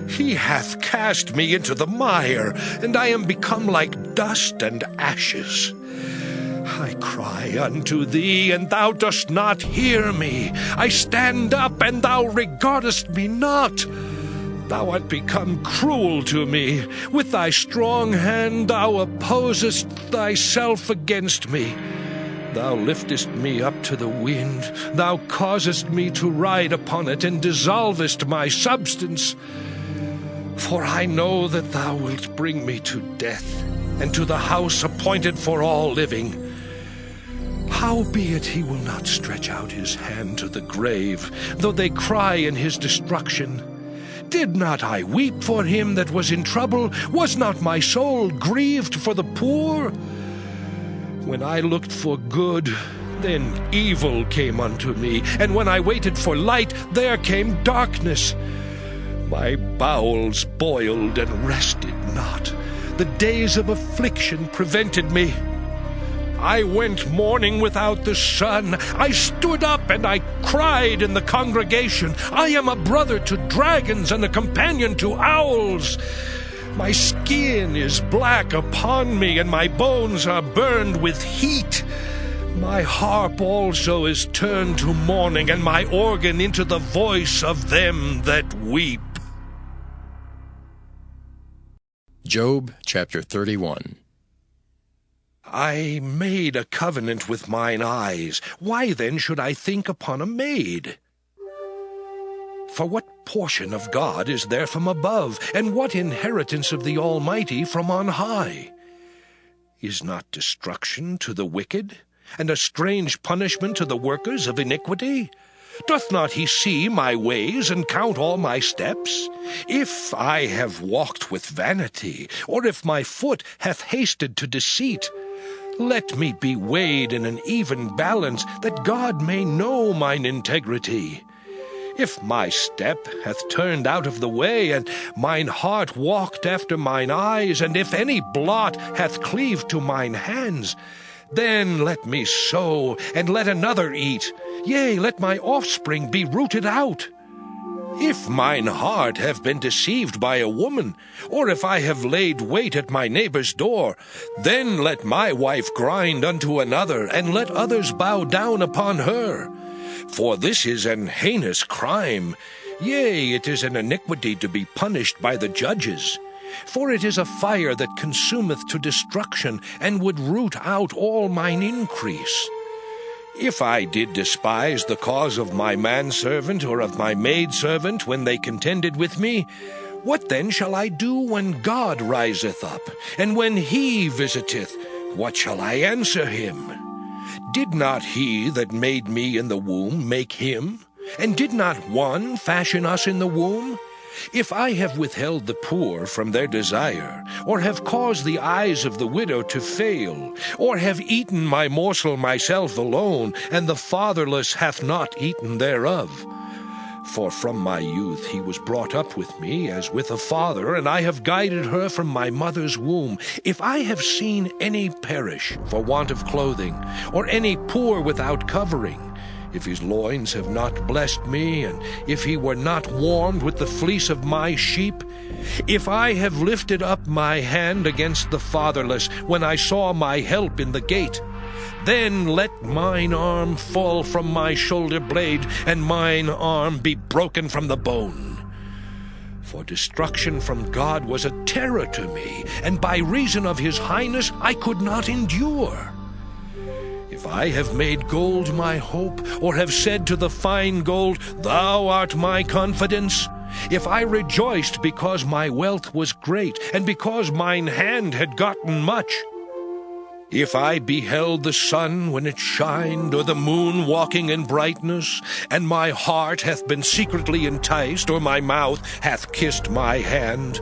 He hath cast me into the mire, and I am become like dust and ashes. I cry unto thee, and thou dost not hear me. I stand up, and thou regardest me not. Thou art become cruel to me. With thy strong hand thou opposest thyself against me. Thou liftest me up to the wind. Thou causest me to ride upon it, and dissolvest my substance. For I know that thou wilt bring me to death, and to the house appointed for all living. Howbeit he will not stretch out his hand to the grave, though they cry in his destruction. Did not I weep for him that was in trouble? Was not my soul grieved for the poor? When I looked for good, then evil came unto me, and when I waited for light, there came darkness. My bowels boiled and rested not. The days of affliction prevented me. I went mourning without the sun. I stood up and I cried in the congregation. I am a brother to dragons and a companion to owls. My skin is black upon me, and my bones are burned with heat. My harp also is turned to mourning, and my organ into the voice of them that weep. Job chapter 31. I made a covenant with mine eyes. Why then should I think upon a maid? For what portion of God is there from above, and what inheritance of the Almighty from on high? Is not destruction to the wicked, and a strange punishment to the workers of iniquity? Doth not he see my ways, and count all my steps? If I have walked with vanity, or if my foot hath hasted to deceit, let me be weighed in an even balance, that God may know mine integrity. If my step hath turned out of the way, and mine heart walked after mine eyes, and if any blot hath cleaved to mine hands, then let me sow, and let another eat. Yea, let my offspring be rooted out. If mine heart have been deceived by a woman, or if I have laid wait at my neighbor's door, then let my wife grind unto another, and let others bow down upon her. For this is an heinous crime. Yea, it is an iniquity to be punished by the judges. For it is a fire that consumeth to destruction, and would root out all mine increase. If I did despise the cause of my manservant or of my maidservant when they contended with me, what then shall I do when God riseth up? And when he visiteth, what shall I answer him? Did not he that made me in the womb make him? And did not one fashion us in the womb? If I have withheld the poor from their desire, or have caused the eyes of the widow to fail, or have eaten my morsel myself alone, and the fatherless hath not eaten thereof. For from my youth he was brought up with me as with a father, and I have guided her from my mother's womb. If I have seen any perish for want of clothing, or any poor without covering, if his loins have not blessed me, and if he were not warmed with the fleece of my sheep, if I have lifted up my hand against the fatherless, when I saw my help in the gate, then let mine arm fall from my shoulder blade, and mine arm be broken from the bone. For destruction from God was a terror to me, and by reason of his highness I could not endure. If I have made gold my hope, or have said to the fine gold, Thou art my confidence, if I rejoiced because my wealth was great, and because mine hand had gotten much, if I beheld the sun when it shined, or the moon walking in brightness, and my heart hath been secretly enticed, or my mouth hath kissed my hand,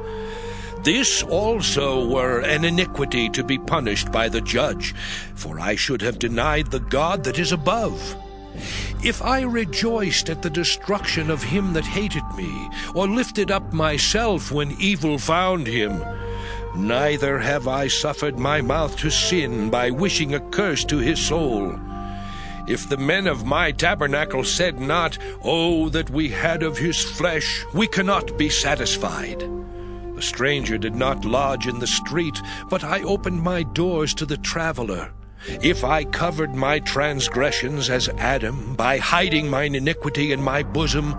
this also were an iniquity to be punished by the judge, for I should have denied the God that is above. If I rejoiced at the destruction of him that hated me, or lifted up myself when evil found him, neither have I suffered my mouth to sin by wishing a curse to his soul. If the men of my tabernacle said not, Oh, that we had of his flesh, we cannot be satisfied. The stranger did not lodge in the street, but I opened my doors to the traveler. If I covered my transgressions as Adam, by hiding mine iniquity in my bosom,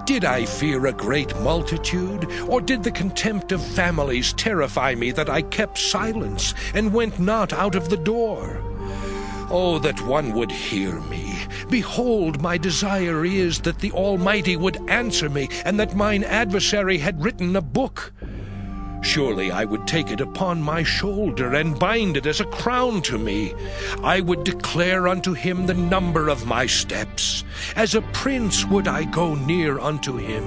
did I fear a great multitude, or did the contempt of families terrify me that I kept silence, and went not out of the door? Oh, that one would hear me! Behold, my desire is that the Almighty would answer me, and that mine adversary had written a book. Surely I would take it upon my shoulder, and bind it as a crown to me. I would declare unto him the number of my steps. As a prince would I go near unto him.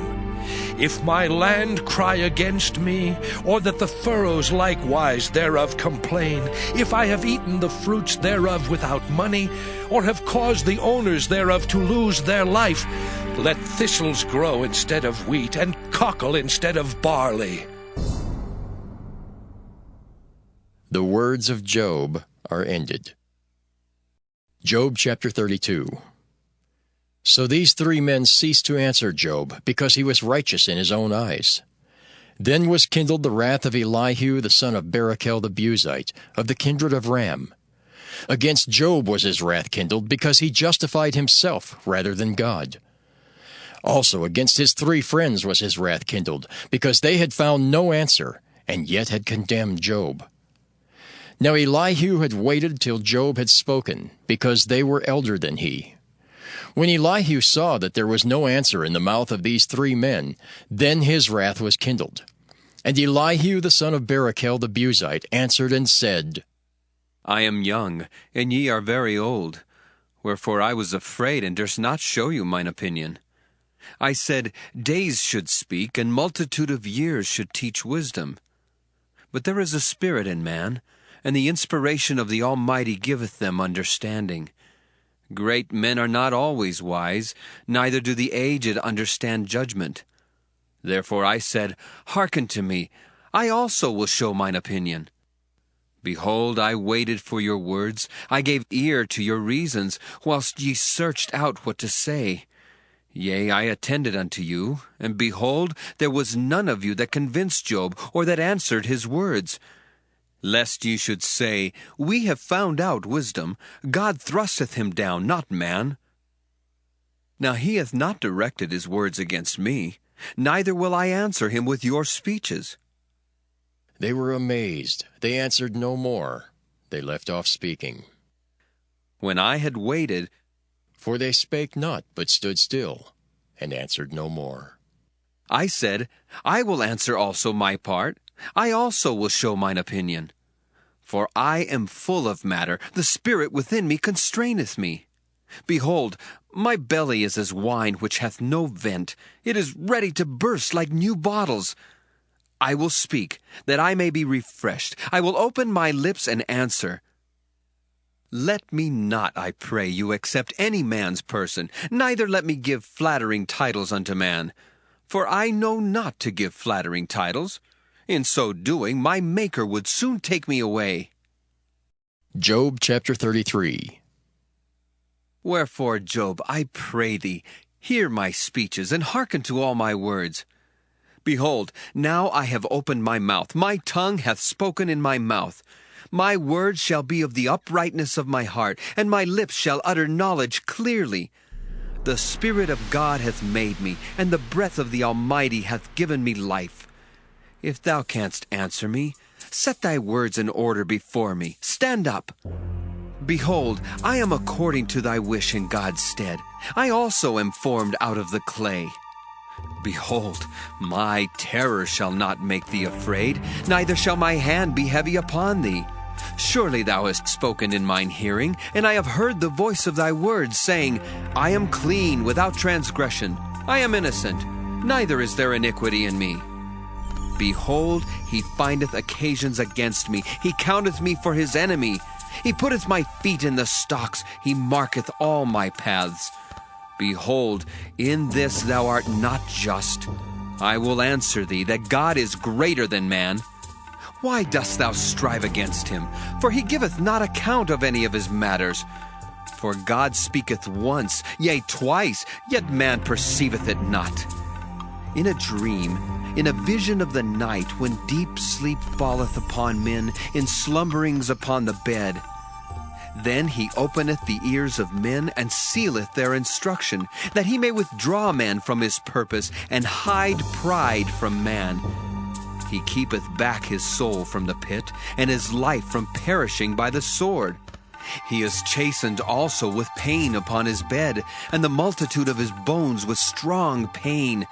If my land cry against me, or that the furrows likewise thereof complain, if I have eaten the fruits thereof without money, or have caused the owners thereof to lose their life, let thistles grow instead of wheat, and cockle instead of barley. The words of Job are ended. Job chapter 32. So these three men ceased to answer Job, because he was righteous in his own eyes. Then was kindled the wrath of Elihu the son of Barachel the Buzite, of the kindred of Ram. Against Job was his wrath kindled, because he justified himself rather than God. Also against his three friends was his wrath kindled, because they had found no answer, and yet had condemned Job. Now Elihu had waited till Job had spoken, because they were elder than he. When Elihu saw that there was no answer in the mouth of these three men, then his wrath was kindled. And Elihu the son of Barachel the Buzite answered and said, I am young, and ye are very old. Wherefore I was afraid, and durst not show you mine opinion. I said, days should speak, and multitude of years should teach wisdom. But there is a spirit in man, and the inspiration of the Almighty giveth them understanding. Great men are not always wise, neither do the aged understand judgment. Therefore I said, hearken to me, I also will show mine opinion. Behold, I waited for your words, I gave ear to your reasons, whilst ye searched out what to say. Yea, I attended unto you, and behold, there was none of you that convinced Job, or that answered his words. Lest ye should say, we have found out wisdom, God thrusteth him down, not man. Now he hath not directed his words against me, neither will I answer him with your speeches. They were amazed. They answered no more. They left off speaking. When I had waited, for they spake not, but stood still, and answered no more. I said, I will answer also my part. I also will show mine opinion. For I am full of matter, the spirit within me constraineth me. Behold, my belly is as wine which hath no vent. It is ready to burst like new bottles. I will speak, that I may be refreshed. I will open my lips and answer. Let me not, I pray you, accept any man's person, neither let me give flattering titles unto man. For I know not to give flattering titles. In so doing, my Maker would soon take me away. Job chapter 33. Wherefore, Job, I pray thee, hear my speeches, and hearken to all my words. Behold, now I have opened my mouth, my tongue hath spoken in my mouth. My words shall be of the uprightness of my heart, and my lips shall utter knowledge clearly. The Spirit of God hath made me, and the breath of the Almighty hath given me life. If thou canst answer me, set thy words in order before me. Stand up. Behold, I am according to thy wish in God's stead. I also am formed out of the clay. Behold, my terror shall not make thee afraid, neither shall my hand be heavy upon thee. Surely thou hast spoken in mine hearing, and I have heard the voice of thy words, saying, I am clean, without transgression. I am innocent, neither is there iniquity in me. Behold, he findeth occasions against me. He counteth me for his enemy. He putteth my feet in the stocks. He marketh all my paths. Behold, in this thou art not just. I will answer thee, that God is greater than man. Why dost thou strive against him? For he giveth not account of any of his matters. For God speaketh once, yea, twice, yet man perceiveth it not. In a dream, in a vision of the night, when deep sleep falleth upon men, in slumberings upon the bed, then he openeth the ears of men, and sealeth their instruction, that he may withdraw man from his purpose, and hide pride from man. He keepeth back his soul from the pit, and his life from perishing by the sword. He is chastened also with pain upon his bed, and the multitude of his bones with strong pain.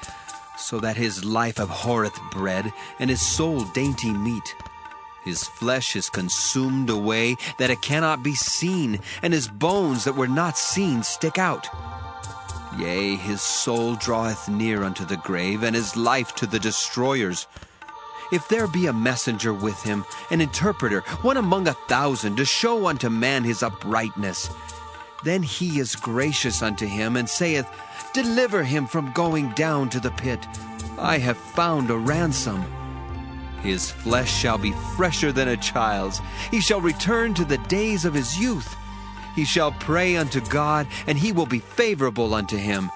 so that his life abhorreth bread, and his soul dainty meat. His flesh is consumed away, that it cannot be seen, and his bones that were not seen stick out. Yea, his soul draweth near unto the grave, and his life to the destroyers. If there be a messenger with him, an interpreter, one among 1,000, to show unto man his uprightness, then he is gracious unto him, and saith, Deliver him from going down to the pit. I have found a ransom. His flesh shall be fresher than a child's. He shall return to the days of his youth. He shall pray unto God, and he will be favorable unto him.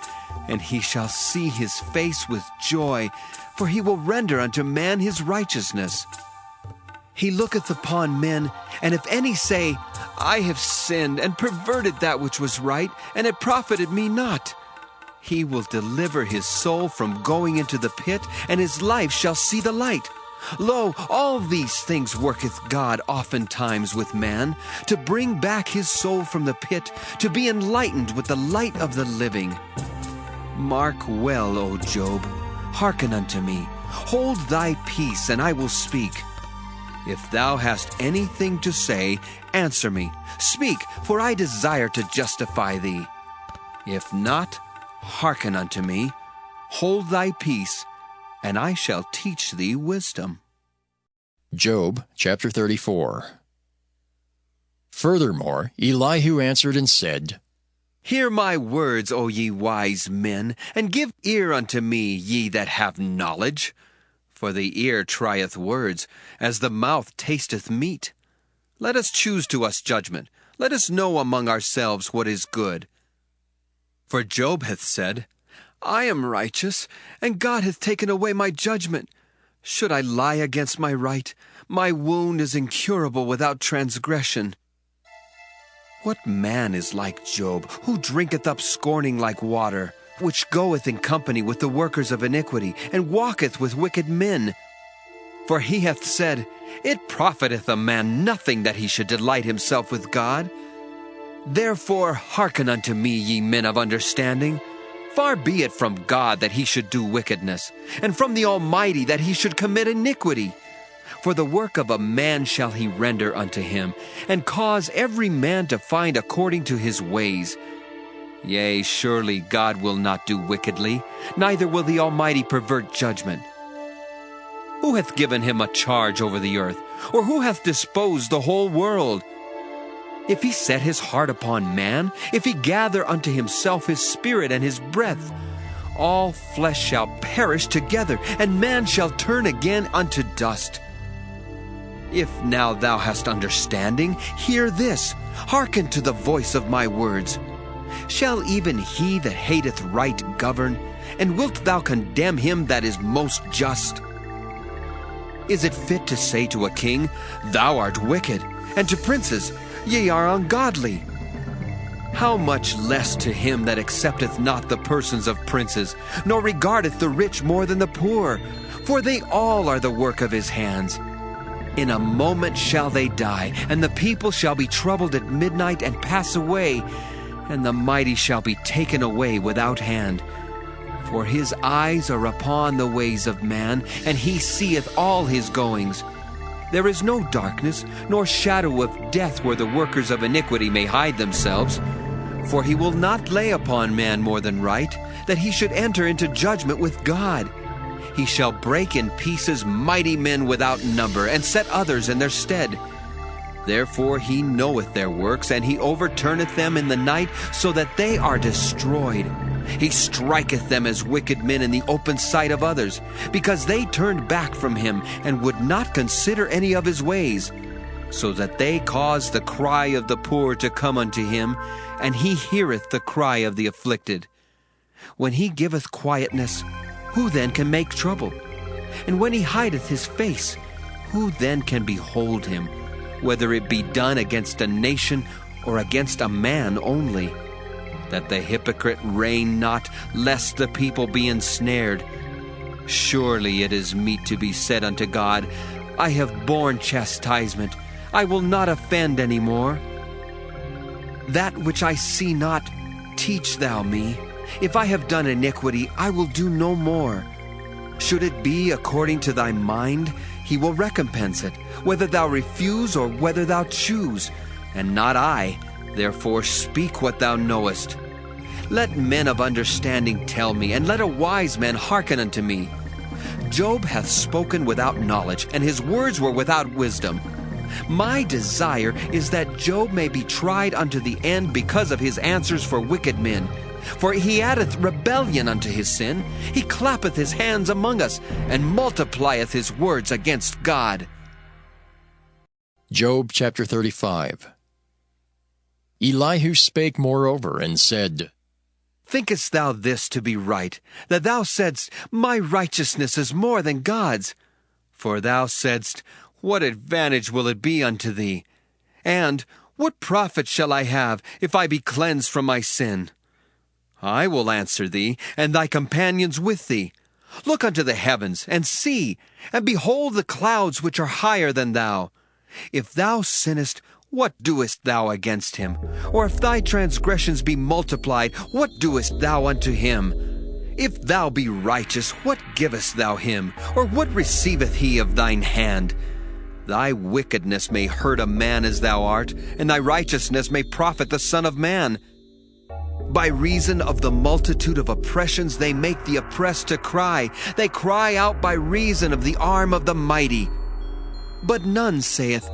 And he shall see his face with joy, for he will render unto man his righteousness. He looketh upon men, and if any say, I have sinned, and perverted that which was right, and it profited me not, he will deliver his soul from going into the pit, and his life shall see the light. Lo, all these things worketh God oftentimes with man, to bring back his soul from the pit, to be enlightened with the light of the living. Mark well, O Job, hearken unto me. Hold thy peace, and I will speak. If thou hast anything to say, answer me. Speak, for I desire to justify thee. If not, hearken unto me. Hold thy peace, and I shall teach thee wisdom. Job chapter 34. Furthermore, Elihu answered and said, Hear my words, O ye wise men, and give ear unto me, ye that have knowledge. For the ear trieth words, as the mouth tasteth meat. Let us choose to us judgment. Let us know among ourselves what is good. For Job hath said, I am righteous, and God hath taken away my judgment. Should I lie against my right? My wound is incurable without transgression. What man is like Job, who drinketh up scorning like water, which goeth in company with the workers of iniquity, and walketh with wicked men? For he hath said, It profiteth a man nothing that he should delight himself with God. Therefore hearken unto me, ye men of understanding. Far be it from God that he should do wickedness, and from the Almighty that he should commit iniquity. For the work of a man shall he render unto him, and cause every man to find according to his ways. Yea, surely God will not do wickedly, neither will the Almighty pervert judgment. Who hath given him a charge over the earth, or who hath disposed the whole world? If he set his heart upon man, if he gather unto himself his spirit and his breath, all flesh shall perish together, and man shall turn again unto dust. If now thou hast understanding, hear this, hearken to the voice of my words. Shall even he that hateth right govern, and wilt thou condemn him that is most just? Is it fit to say to a king, Thou art wicked, and to princes, Ye are ungodly? How much less to him that accepteth not the persons of princes, nor regardeth the rich more than the poor, for they all are the work of his hands. In a moment shall they die, and the people shall be troubled at midnight and pass away, and the mighty shall be taken away without hand. For his eyes are upon the ways of man, and he seeth all his goings. There is no darkness, nor shadow of death where the workers of iniquity may hide themselves. For he will not lay upon man more than right, that he should enter into judgment with God. He shall break in pieces mighty men without number, and set others in their stead. Therefore he knoweth their works, and he overturneth them in the night, so that they are destroyed. He striketh them as wicked men in the open sight of others, because they turned back from him, and would not consider any of his ways, so that they cause the cry of the poor to come unto him, and he heareth the cry of the afflicted. When he giveth quietness, who then can make trouble? And when he hideth his face, who then can behold him, whether it be done against a nation or against a man only? That the hypocrite reign not, lest the people be ensnared. Surely it is meet to be said unto God, I have borne chastisement, I will not offend any more. That which I see not, teach thou me. If I have done iniquity, I will do no more. Should it be according to thy mind, he will recompense it, whether thou refuse or whether thou choose, and not I. Therefore speak what thou knowest. Let men of understanding tell me, and let a wise man hearken unto me. Job hath spoken without knowledge, and his words were without wisdom. My desire is that Job may be tried unto the end because of his answers for wicked men. For he addeth rebellion unto his sin. He clappeth his hands among us, and multiplieth his words against God. Job chapter 35. Elihu spake moreover, and said, Thinkest thou this to be right, that thou saidst, My righteousness is more than God's? For thou saidst, What advantage will it be unto thee? And, What profit shall I have, if I be cleansed from my sin? I will answer thee, and thy companions with thee. Look unto the heavens, and see, and behold the clouds which are higher than thou. If thou sinnest, what doest thou against him? Or if thy transgressions be multiplied, what doest thou unto him? If thou be righteous, what givest thou him? Or what receiveth he of thine hand? Thy wickedness may hurt a man as thou art, and thy righteousness may profit the Son of Man. By reason of the multitude of oppressions they make the oppressed to cry. They cry out by reason of the arm of the mighty. But none saith,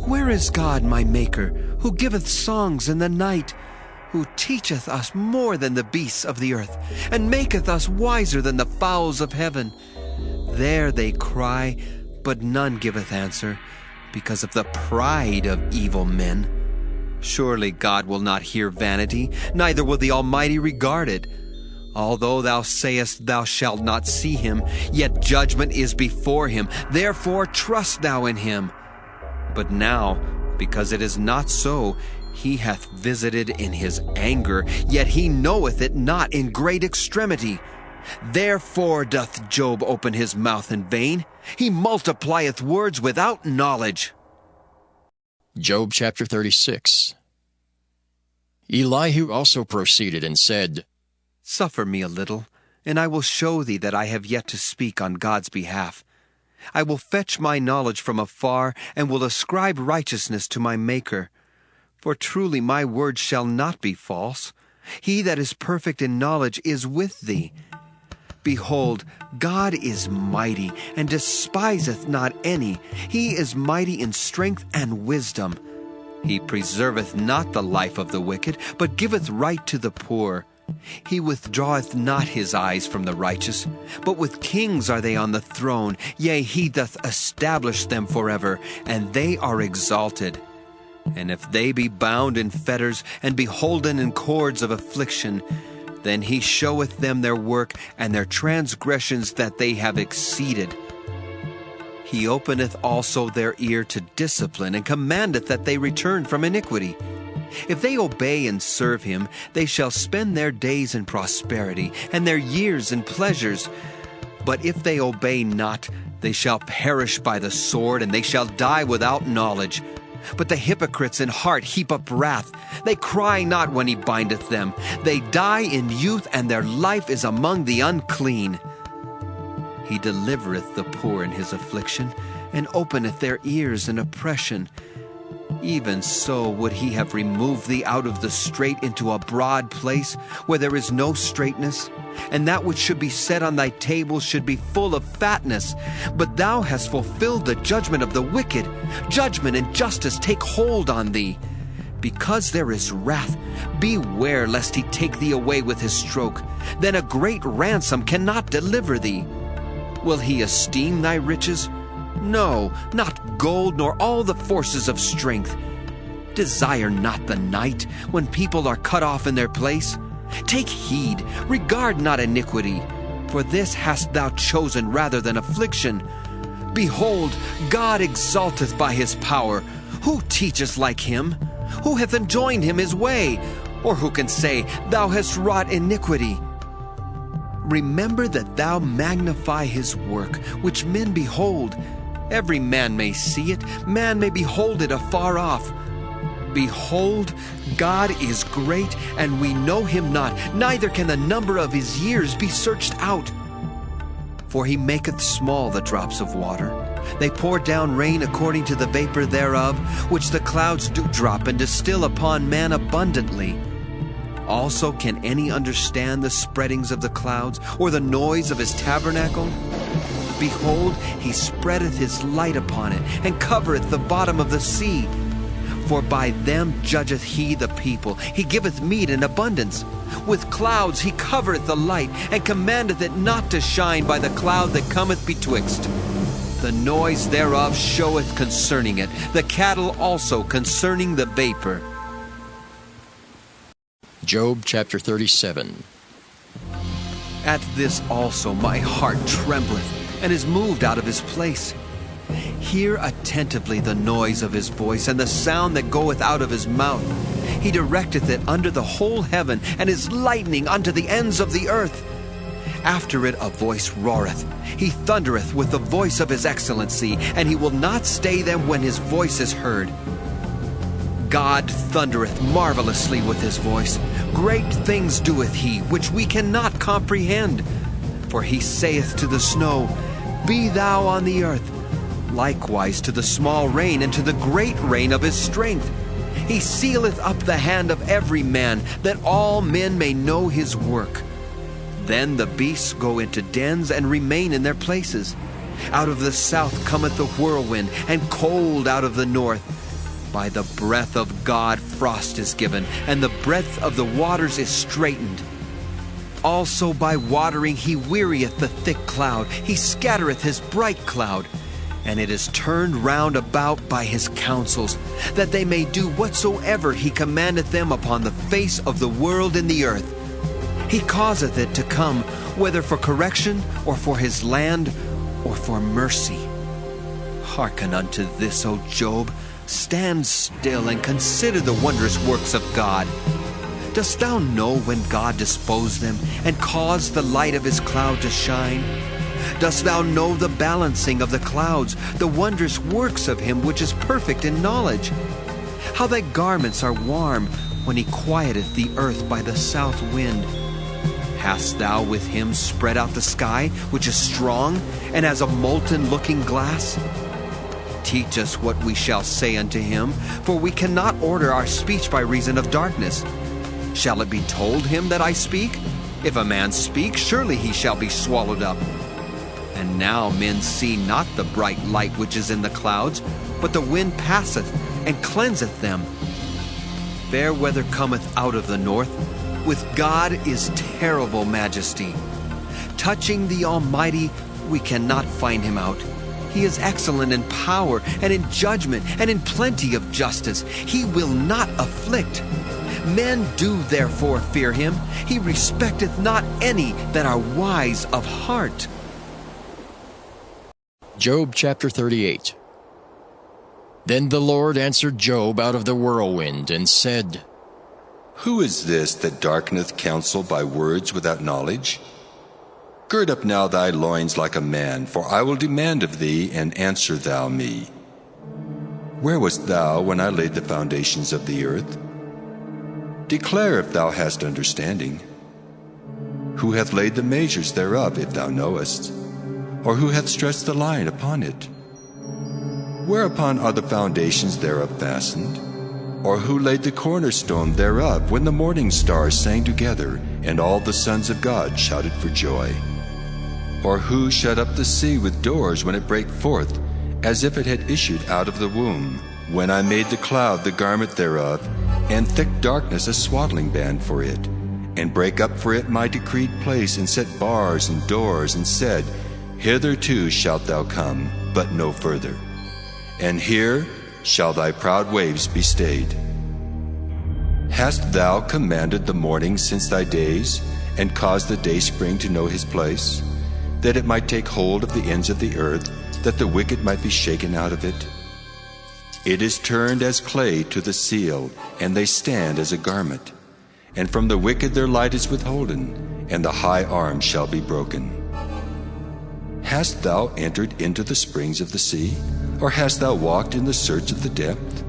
Where is God my Maker, who giveth songs in the night, who teacheth us more than the beasts of the earth, and maketh us wiser than the fowls of heaven? There they cry, but none giveth answer, because of the pride of evil men. Surely God will not hear vanity, neither will the Almighty regard it. Although thou sayest thou shalt not see him, yet judgment is before him. Therefore trust thou in him. But now, because it is not so, he hath visited in his anger, yet he knoweth it not in great extremity. Therefore doth Job open his mouth in vain. He multiplieth words without knowledge. Job chapter 36. Elihu also proceeded and said, Suffer me a little, and I will show thee that I have yet to speak on God's behalf. I will fetch my knowledge from afar, and will ascribe righteousness to my Maker. For truly my word shall not be false. He that is perfect in knowledge is with thee. Behold, God is mighty, and despiseth not any. He is mighty in strength and wisdom. He preserveth not the life of the wicked, but giveth right to the poor. He withdraweth not his eyes from the righteous, but with kings are they on the throne. Yea, he doth establish them forever, and they are exalted. And if they be bound in fetters, and beholden in cords of affliction, then he showeth them their work, and their transgressions that they have exceeded. He openeth also their ear to discipline, and commandeth that they return from iniquity. If they obey and serve him, they shall spend their days in prosperity, and their years in pleasures. But if they obey not, they shall perish by the sword, and they shall die without knowledge. But the hypocrites in heart heap up wrath. They cry not when he bindeth them. They die in youth, and their life is among the unclean. He delivereth the poor in his affliction, and openeth their ears in oppression. Even so would he have removed thee out of the strait into a broad place, where there is no straightness, and that which should be set on thy table should be full of fatness. But thou hast fulfilled the judgment of the wicked. Judgment and justice take hold on thee. Because there is wrath, beware lest he take thee away with his stroke. Then a great ransom cannot deliver thee. Will he esteem thy riches? No, not gold, nor all the forces of strength. Desire not the night, when people are cut off in their place. Take heed, regard not iniquity, for this hast thou chosen rather than affliction. Behold, God exalteth by his power. Who teacheth like him? Who hath enjoined him his way? Or who can say, Thou hast wrought iniquity? Remember that thou magnify his work, which men behold. Every man may see it, man may behold it afar off. Behold, God is great, and we know him not, neither can the number of his years be searched out. For he maketh small the drops of water. They pour down rain according to the vapor thereof, which the clouds do drop and distill upon man abundantly. Also can any understand the spreadings of the clouds, or the noise of his tabernacle? Behold, he spreadeth his light upon it, and covereth the bottom of the sea. For by them judgeth he the people. He giveth meat in abundance. With clouds he covereth the light, and commandeth it not to shine by the cloud that cometh betwixt. The noise thereof showeth concerning it, the cattle also concerning the vapor. Job chapter 37. At this also my heart trembleth, and is moved out of his place. Hear attentively the noise of his voice, and the sound that goeth out of his mouth. He directeth it under the whole heaven, and his lightning unto the ends of the earth. After it a voice roareth. He thundereth with the voice of his excellency, and he will not stay them when his voice is heard. God thundereth marvelously with his voice. Great things doeth he, which we cannot comprehend. For he saith to the snow, Be thou on the earth. Likewise to the small rain, and to the great rain of his strength. He sealeth up the hand of every man, that all men may know his work. Then the beasts go into dens, and remain in their places. Out of the south cometh the whirlwind, and cold out of the north. By the breath of God frost is given, and the breadth of the waters is straitened. Also by watering he wearieth the thick cloud. He scattereth his bright cloud. And it is turned round about by his counsels, that they may do whatsoever he commandeth them upon the face of the world in the earth. He causeth it to come, whether for correction, or for his land, or for mercy. Hearken unto this, O Job. Stand still, and consider the wondrous works of God. Dost thou know when God disposed them, and caused the light of his cloud to shine? Dost thou know the balancing of the clouds, the wondrous works of him which is perfect in knowledge? How thy garments are warm, when he quieteth the earth by the south wind. Hast thou with him spread out the sky, which is strong, and as a molten looking glass? Teach us what we shall say unto him, for we cannot order our speech by reason of darkness. Shall it be told him that I speak? If a man speak, surely he shall be swallowed up. And now men see not the bright light which is in the clouds, but the wind passeth, and cleanseth them. Fair weather cometh out of the north. With God is terrible majesty. Touching the Almighty, we cannot find him out. He is excellent in power, and in judgment, and in plenty of justice. He will not afflict. Men do therefore fear him. He respecteth not any that are wise of heart. Job chapter 38. Then the Lord answered Job out of the whirlwind, and said, Who is this that darkeneth counsel by words without knowledge? Gird up now thy loins like a man, for I will demand of thee, and answer thou me. Where wast thou when I laid the foundations of the earth? Declare if thou hast understanding. Who hath laid the measures thereof, if thou knowest? Or who hath stretched the line upon it? Whereupon are the foundations thereof fastened? Or who laid the cornerstone thereof, when the morning stars sang together, and all the sons of God shouted for joy? Or who shut up the sea with doors when it brake forth, as if it had issued out of the womb? When I made the cloud the garment thereof, and thick darkness a swaddling band for it, and brake up for it my decreed place, and set bars and doors, and said, Hitherto shalt thou come, but no further. And here shall thy proud waves be stayed. Hast thou commanded the morning since thy days, and caused the dayspring to know his place, that it might take hold of the ends of the earth, that the wicked might be shaken out of it? It is turned as clay to the seal, and they stand as a garment. And from the wicked their light is withholden, and the high arm shall be broken. Hast thou entered into the springs of the sea, or hast thou walked in the search of the depth?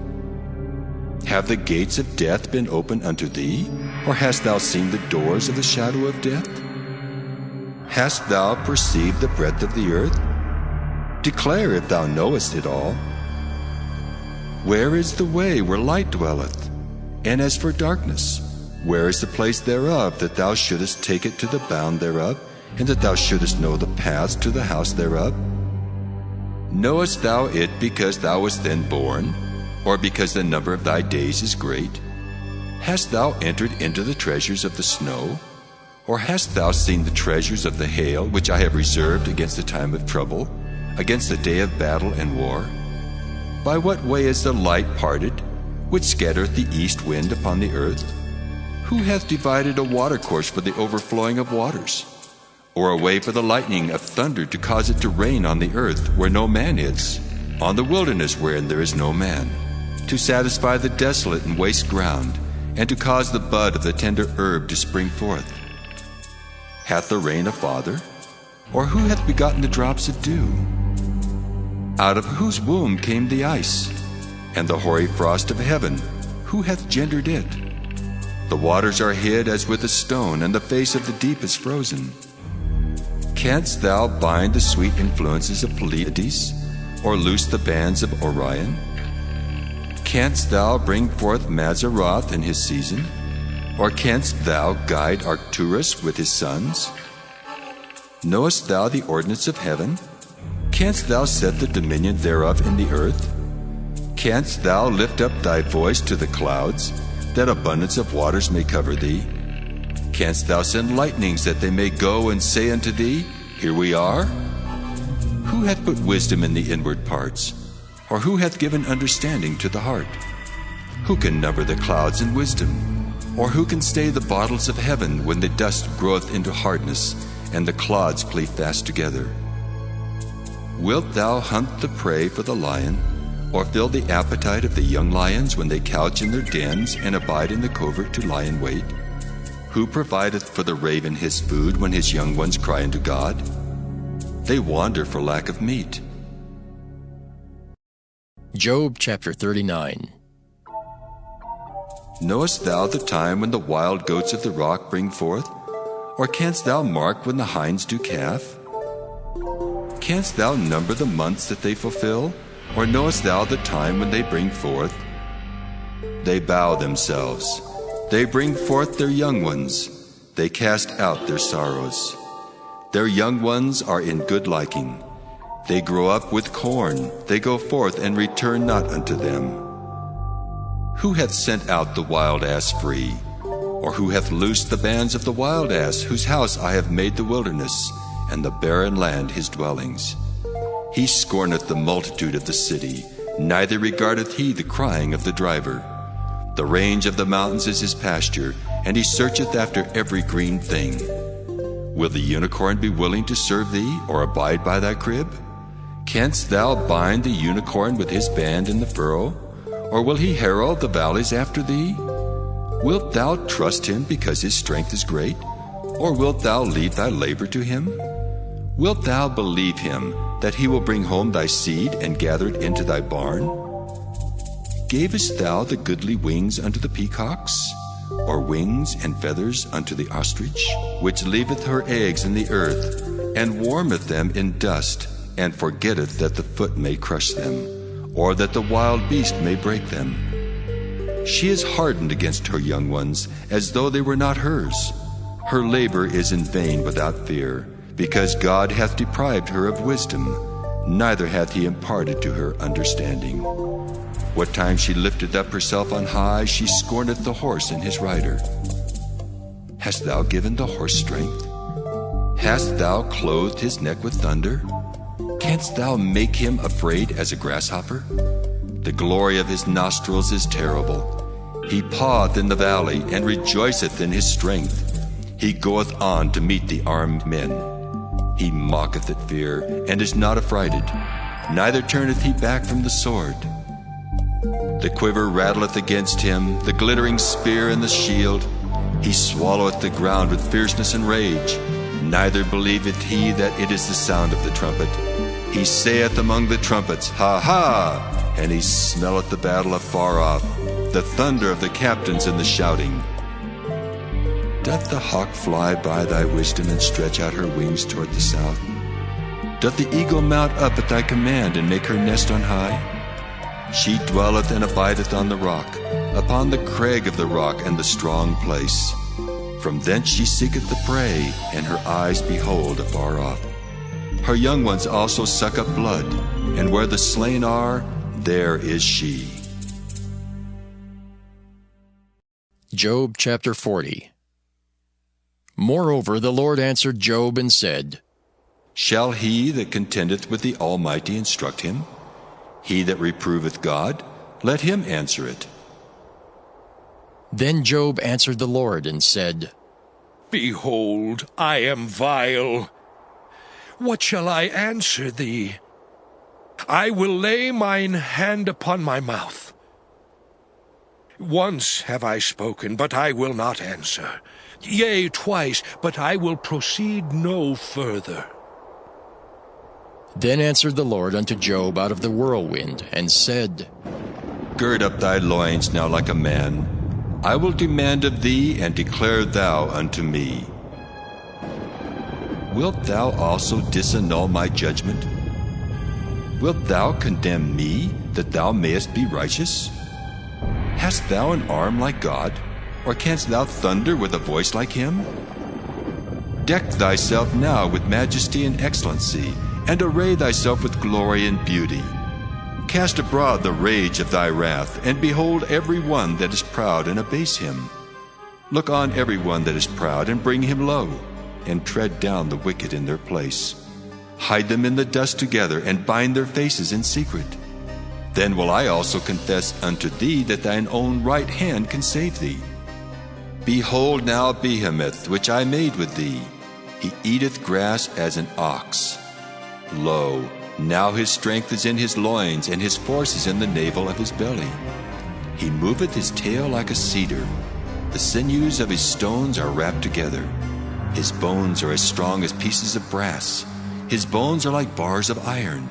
Have the gates of death been opened unto thee, or hast thou seen the doors of the shadow of death? Hast thou perceived the breadth of the earth? Declare if thou knowest it all. Where is the way where light dwelleth? And as for darkness, where is the place thereof, that thou shouldest take it to the bound thereof, and that thou shouldest know the paths to the house thereof? Knowest thou it because thou wast then born, or because the number of thy days is great? Hast thou entered into the treasures of the snow? Or hast thou seen the treasures of the hail, which I have reserved against the time of trouble, against the day of battle and war? By what way is the light parted, which scattereth the east wind upon the earth? Who hath divided a watercourse for the overflowing of waters? Or a way for the lightning of thunder to cause it to rain on the earth where no man is, on the wilderness wherein there is no man, to satisfy the desolate and waste ground, and to cause the bud of the tender herb to spring forth? Hath the rain a father? Or who hath begotten the drops of dew? Out of whose womb came the ice? And the hoary frost of heaven, who hath gendered it? The waters are hid as with a stone, and the face of the deep is frozen. Canst thou bind the sweet influences of Pleiades, or loose the bands of Orion? Canst thou bring forth Mazzaroth in his season? Or canst thou guide Arcturus with his sons? Knowest thou the ordinance of heaven? Canst thou set the dominion thereof in the earth? Canst thou lift up thy voice to the clouds, that abundance of waters may cover thee? Canst thou send lightnings, that they may go and say unto thee, Here we are? Who hath put wisdom in the inward parts? Or who hath given understanding to the heart? Who can number the clouds in wisdom? Or who can stay the bottles of heaven when the dust groweth into hardness, and the clods cleave fast together? Wilt thou hunt the prey for the lion, or fill the appetite of the young lions when they couch in their dens and abide in the covert to lie in wait? Who provideth for the raven his food when his young ones cry unto God? They wander for lack of meat. Job chapter 39. Knowest thou the time when the wild goats of the rock bring forth? Or canst thou mark when the hinds do calf? Canst thou number the months that they fulfill? Or knowest thou the time when they bring forth? They bow themselves. They bring forth their young ones. They cast out their sorrows. Their young ones are in good liking. They grow up with corn. They go forth and return not unto them. Who hath sent out the wild ass free? Or who hath loosed the bands of the wild ass, whose house I have made the wilderness, and the barren land his dwellings? He scorneth the multitude of the city, neither regardeth he the crying of the driver. The range of the mountains is his pasture, and he searcheth after every green thing. Will the unicorn be willing to serve thee, or abide by thy crib? Canst thou bind the unicorn with his band in the furrow? Or will he herald the valleys after thee? Wilt thou trust him because his strength is great? Or wilt thou leave thy labor to him? Wilt thou believe him, that he will bring home thy seed and gather it into thy barn? Gavest thou the goodly wings unto the peacocks? Or wings and feathers unto the ostrich, which leaveth her eggs in the earth, and warmeth them in dust, and forgetteth that the foot may crush them, or that the wild beast may break them? She is hardened against her young ones, as though they were not hers. Her labor is in vain without fear, because God hath deprived her of wisdom, neither hath he imparted to her understanding. What time she lifteth up herself on high, she scorneth the horse and his rider. Hast thou given the horse strength? Hast thou clothed his neck with thunder? Canst thou make him afraid as a grasshopper? The glory of his nostrils is terrible. He paweth in the valley, and rejoiceth in his strength. He goeth on to meet the armed men. He mocketh at fear, and is not affrighted, neither turneth he back from the sword. The quiver rattleth against him, the glittering spear and the shield. He swalloweth the ground with fierceness and rage, neither believeth he that it is the sound of the trumpet. He saith among the trumpets, Ha ha! And he smelleth the battle afar off, the thunder of the captains and the shouting. Doth the hawk fly by thy wisdom and stretch out her wings toward the south? Doth the eagle mount up at thy command and make her nest on high? She dwelleth and abideth on the rock, upon the crag of the rock and the strong place. From thence she seeketh the prey, and her eyes behold afar off. Her young ones also suck up blood, and where the slain are, there is she. Job chapter 40. Moreover, the Lord answered Job and said, Shall he that contendeth with the Almighty instruct him? He that reproveth God, let him answer it. Then Job answered the Lord and said, Behold, I am vile. What shall I answer thee? I will lay mine hand upon my mouth. Once have I spoken, but I will not answer. Yea, twice, but I will proceed no further. Then answered the Lord unto Job out of the whirlwind, and said, Gird up thy loins now like a man. I will demand of thee, and declare thou unto me. Wilt thou also disannul my judgment? Wilt thou condemn me, that thou mayest be righteous? Hast thou an arm like God, or canst thou thunder with a voice like him? Deck thyself now with majesty and excellency, and array thyself with glory and beauty. Cast abroad the rage of thy wrath, and behold every one that is proud, and abase him. Look on every one that is proud, and bring him low, and tread down the wicked in their place. Hide them in the dust together, and bind their faces in secret. Then will I also confess unto thee that thine own right hand can save thee. Behold now Behemoth, which I made with thee. He eateth grass as an ox. Lo, now his strength is in his loins, and his force is in the navel of his belly. He moveth his tail like a cedar. The sinews of his stones are wrapped together. His bones are as strong as pieces of brass. His bones are like bars of iron.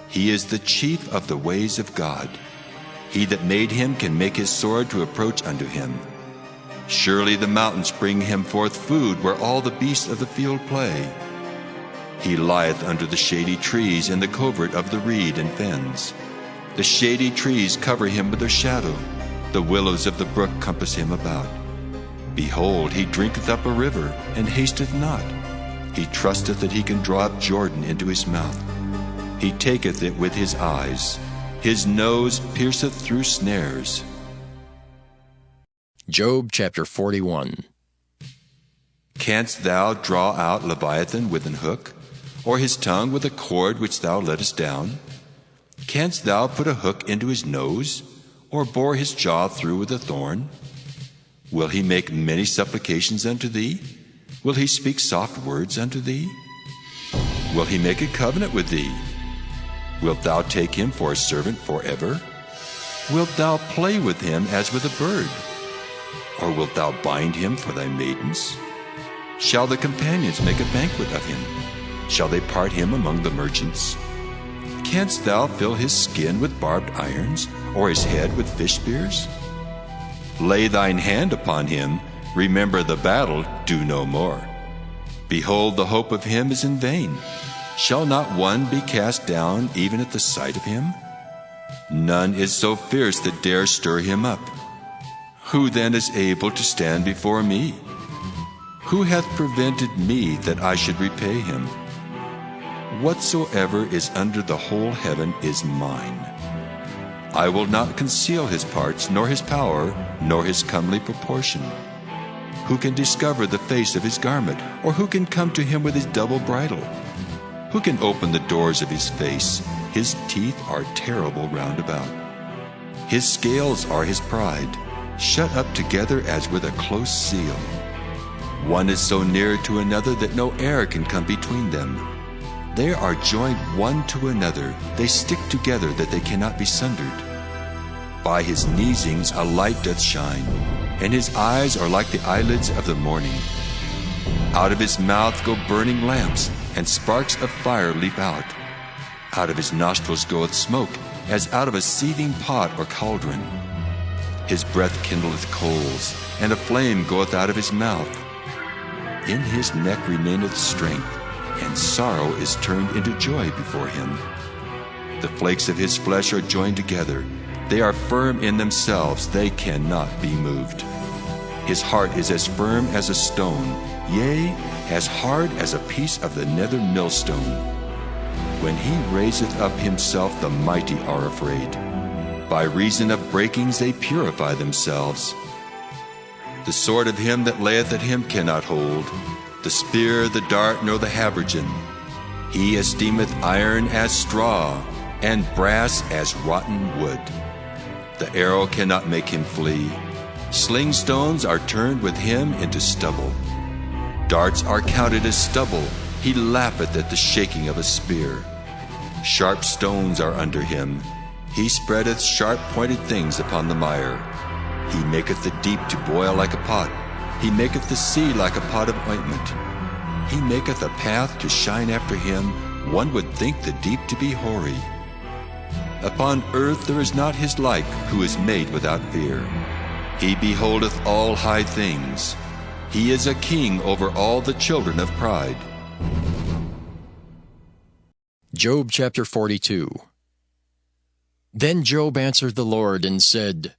He is the chief of the ways of God. He that made him can make his sword to approach unto him. Surely the mountains bring him forth food, where all the beasts of the field play. He lieth under the shady trees in the covert of the reed and fens. The shady trees cover him with their shadow. The willows of the brook compass him about. Behold, he drinketh up a river, and hasteth not. He trusteth that he can draw up Jordan into his mouth. He taketh it with his eyes. His nose pierceth through snares. Job chapter 41. Canst thou draw out Leviathan with an hook, or his tongue with a cord which thou lettest down? Canst thou put a hook into his nose, or bore his jaw through with a thorn? Will he make many supplications unto thee? Will he speak soft words unto thee? Will he make a covenant with thee? Wilt thou take him for a servant forever? Wilt thou play with him as with a bird? Or wilt thou bind him for thy maidens? Shall the companions make a banquet of him? Shall they part him among the merchants? Canst thou fill his skin with barbed irons, or his head with fish spears? Lay thine hand upon him, remember the battle, do no more. Behold, the hope of him is in vain. Shall not one be cast down even at the sight of him? None is so fierce that dares stir him up. Who then is able to stand before me? Who hath prevented me that I should repay him? Whatsoever is under the whole heaven is mine. I will not conceal his parts, nor his power, nor his comely proportion. Who can discover the face of his garment, or who can come to him with his double bridle? Who can open the doors of his face? His teeth are terrible round about. His scales are his pride, shut up together as with a close seal. One is so near to another that no air can come between them. They are joined one to another. They stick together that they cannot be sundered. By his neesings a light doth shine, and his eyes are like the eyelids of the morning. Out of his mouth go burning lamps, and sparks of fire leap out. Out of his nostrils goeth smoke, as out of a seething pot or cauldron. His breath kindleth coals, and a flame goeth out of his mouth. In his neck remaineth strength, and sorrow is turned into joy before him. The flakes of his flesh are joined together. They are firm in themselves, they cannot be moved. His heart is as firm as a stone, yea, as hard as a piece of the nether millstone. When he raiseth up himself, the mighty are afraid. By reason of breakings they purify themselves. The sword of him that layeth at him cannot hold, the spear, the dart, nor the habergeon. He esteemeth iron as straw, and brass as rotten wood. The arrow cannot make him flee. Sling stones are turned with him into stubble. Darts are counted as stubble. He laugheth at the shaking of a spear. Sharp stones are under him. He spreadeth sharp-pointed things upon the mire. He maketh the deep to boil like a pot. He maketh the sea like a pot of ointment. He maketh a path to shine after him. One would think the deep to be hoary. Upon earth there is not his like, who is made without fear. He beholdeth all high things. He is a king over all the children of pride. Job chapter 42. Then Job answered the Lord and said,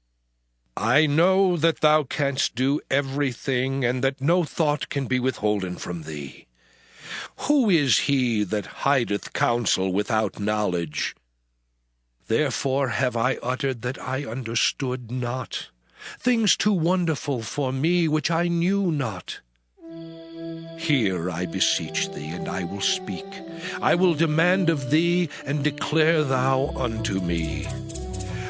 I know that thou canst do everything, and that no thought can be withholden from thee. Who is he that hideth counsel without knowledge? Therefore have I uttered that I understood not, things too wonderful for me which I knew not. Hear, I beseech thee, and I will speak. I will demand of thee, and declare thou unto me.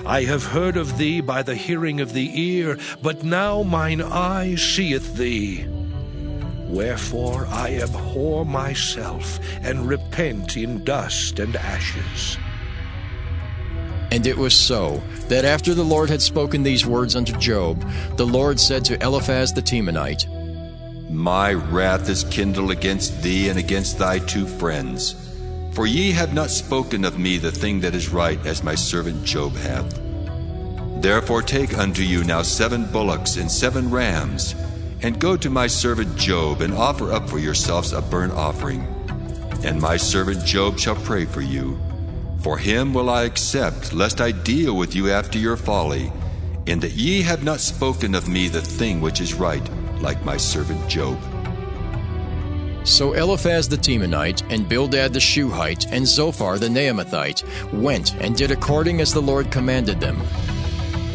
I have heard of thee by the hearing of the ear, but now mine eye seeth thee. Wherefore I abhor myself, and repent in dust and ashes. And it was so, that after the Lord had spoken these words unto Job, the Lord said to Eliphaz the Temanite, My wrath is kindled against thee and against thy two friends. For ye have not spoken of me the thing that is right, as my servant Job hath. Therefore take unto you now 7 bullocks and 7 rams, and go to my servant Job, and offer up for yourselves a burnt offering. And my servant Job shall pray for you. For him will I accept, lest I deal with you after your folly, in that ye have not spoken of me the thing which is right, like my servant Job. So Eliphaz the Temanite, and Bildad the Shuhite, and Zophar the Naamathite went and did according as the Lord commanded them.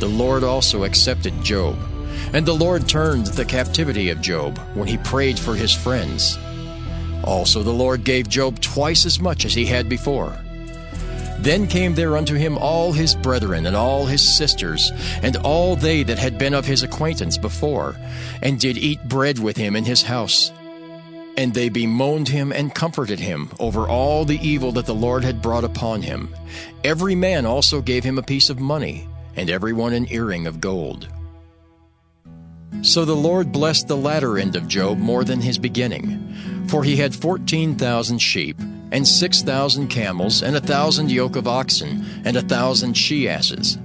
The Lord also accepted Job, and the Lord turned the captivity of Job when he prayed for his friends. Also the Lord gave Job twice as much as he had before. Then came there unto him all his brethren, and all his sisters, and all they that had been of his acquaintance before, and did eat bread with him in his house. And they bemoaned him and comforted him over all the evil that the Lord had brought upon him. Every man also gave him a piece of money, and every one an earring of gold. So the Lord blessed the latter end of Job more than his beginning, for he had 14,000 sheep, and 6,000 camels, and 1,000 yoke of oxen, and 1,000 she-asses.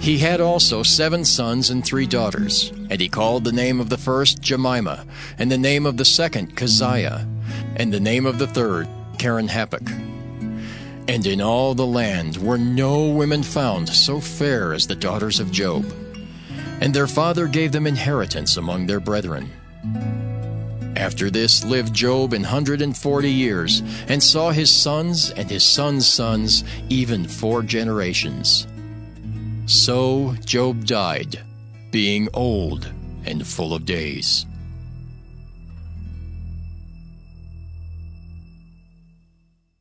He had also 7 sons and 3 daughters, and he called the name of the first Jemimah, and the name of the second Keziah, and the name of the third Karen-Happuch. And in all the land were no women found so fair as the daughters of Job. And their father gave them inheritance among their brethren. After this lived Job 140 years, and saw his sons and his sons' sons, even 4 generations. So Job died, being old and full of days.